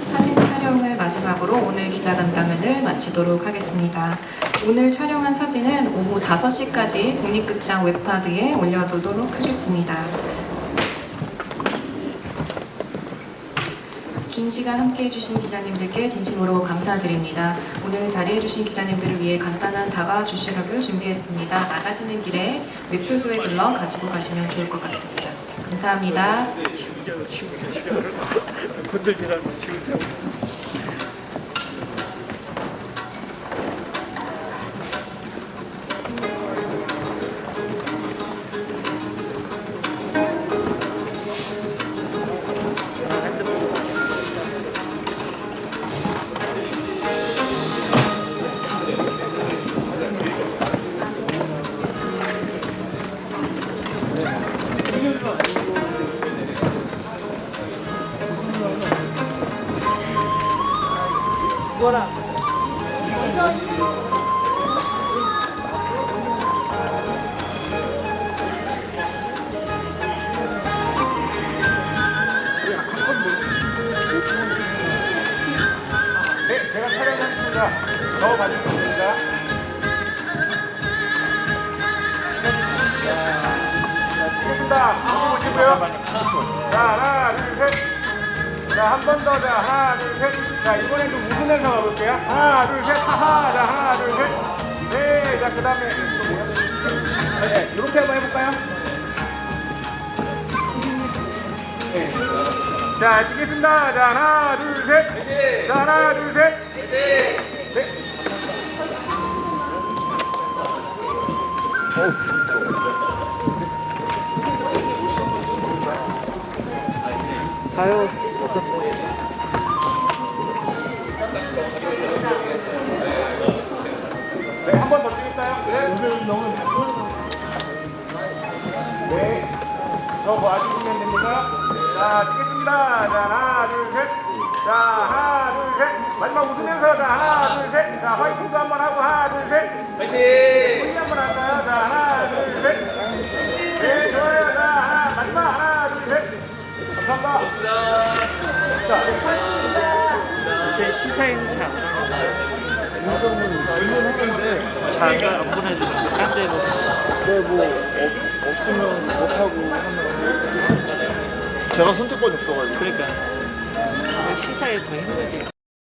사진 촬영을 마지막으로 오늘 기자간담회를 마치도록 하겠습니다. 오늘 촬영한 사진은 오후 5시까지 국립극장 웹하드에 올려두도록 하겠습니다. 긴 시간 함께해 주신 기자님들께 진심으로 감사드립니다. 오늘 자리해 주신 기자님들을 위해 간단한 다과 주시락을 준비했습니다. 나가시는 길에 웹표소에 들러 가지고 가시면 좋을 것 같습니다. 감사합니다. 제가 촬영했습니다. 더 봐주겠습니다. 자, 찍겠습니다. 보시고요. 자, 하나, 둘, 셋. 자, 한 번 더. 자, 하나, 둘, 셋. 자, 이번엔 좀 웃으면서 가볼게요. 하나, 둘, 셋. 하하. 자, 하나, 둘, 셋. 네. 자, 그 다음에. 네, 이렇게 한번 해볼까요? 네. 자, 찍겠습니다. 자, 하나, 둘, 셋. 자, 하나, 둘, 셋. 네. 가요. 네, 한 번 더 찍을까요? 네. 저 봐주시면 됩니다. 자, 찍겠습니다. 자, 하나, 둘, 셋. 자, 하나, 둘, 셋. 마지막 웃으면서. 자, 하나, 둘, 셋. 자, 화이팅도 한번 하고, 하나, 둘, 셋. 화이팅! 소리 한번 할까요? 자, 하나, 둘, 셋. 네, 좋아요. 자, 마지막 하나, 둘, 셋. 감사합니다. 자, 이제 시사행사. 질문했는데 자기가 안 보내주는데 딴 데로. 네, 뭐 없으면 못하고 하면 제가 선택권이 없어가지고. 그러니까 시사에 더 힘들지.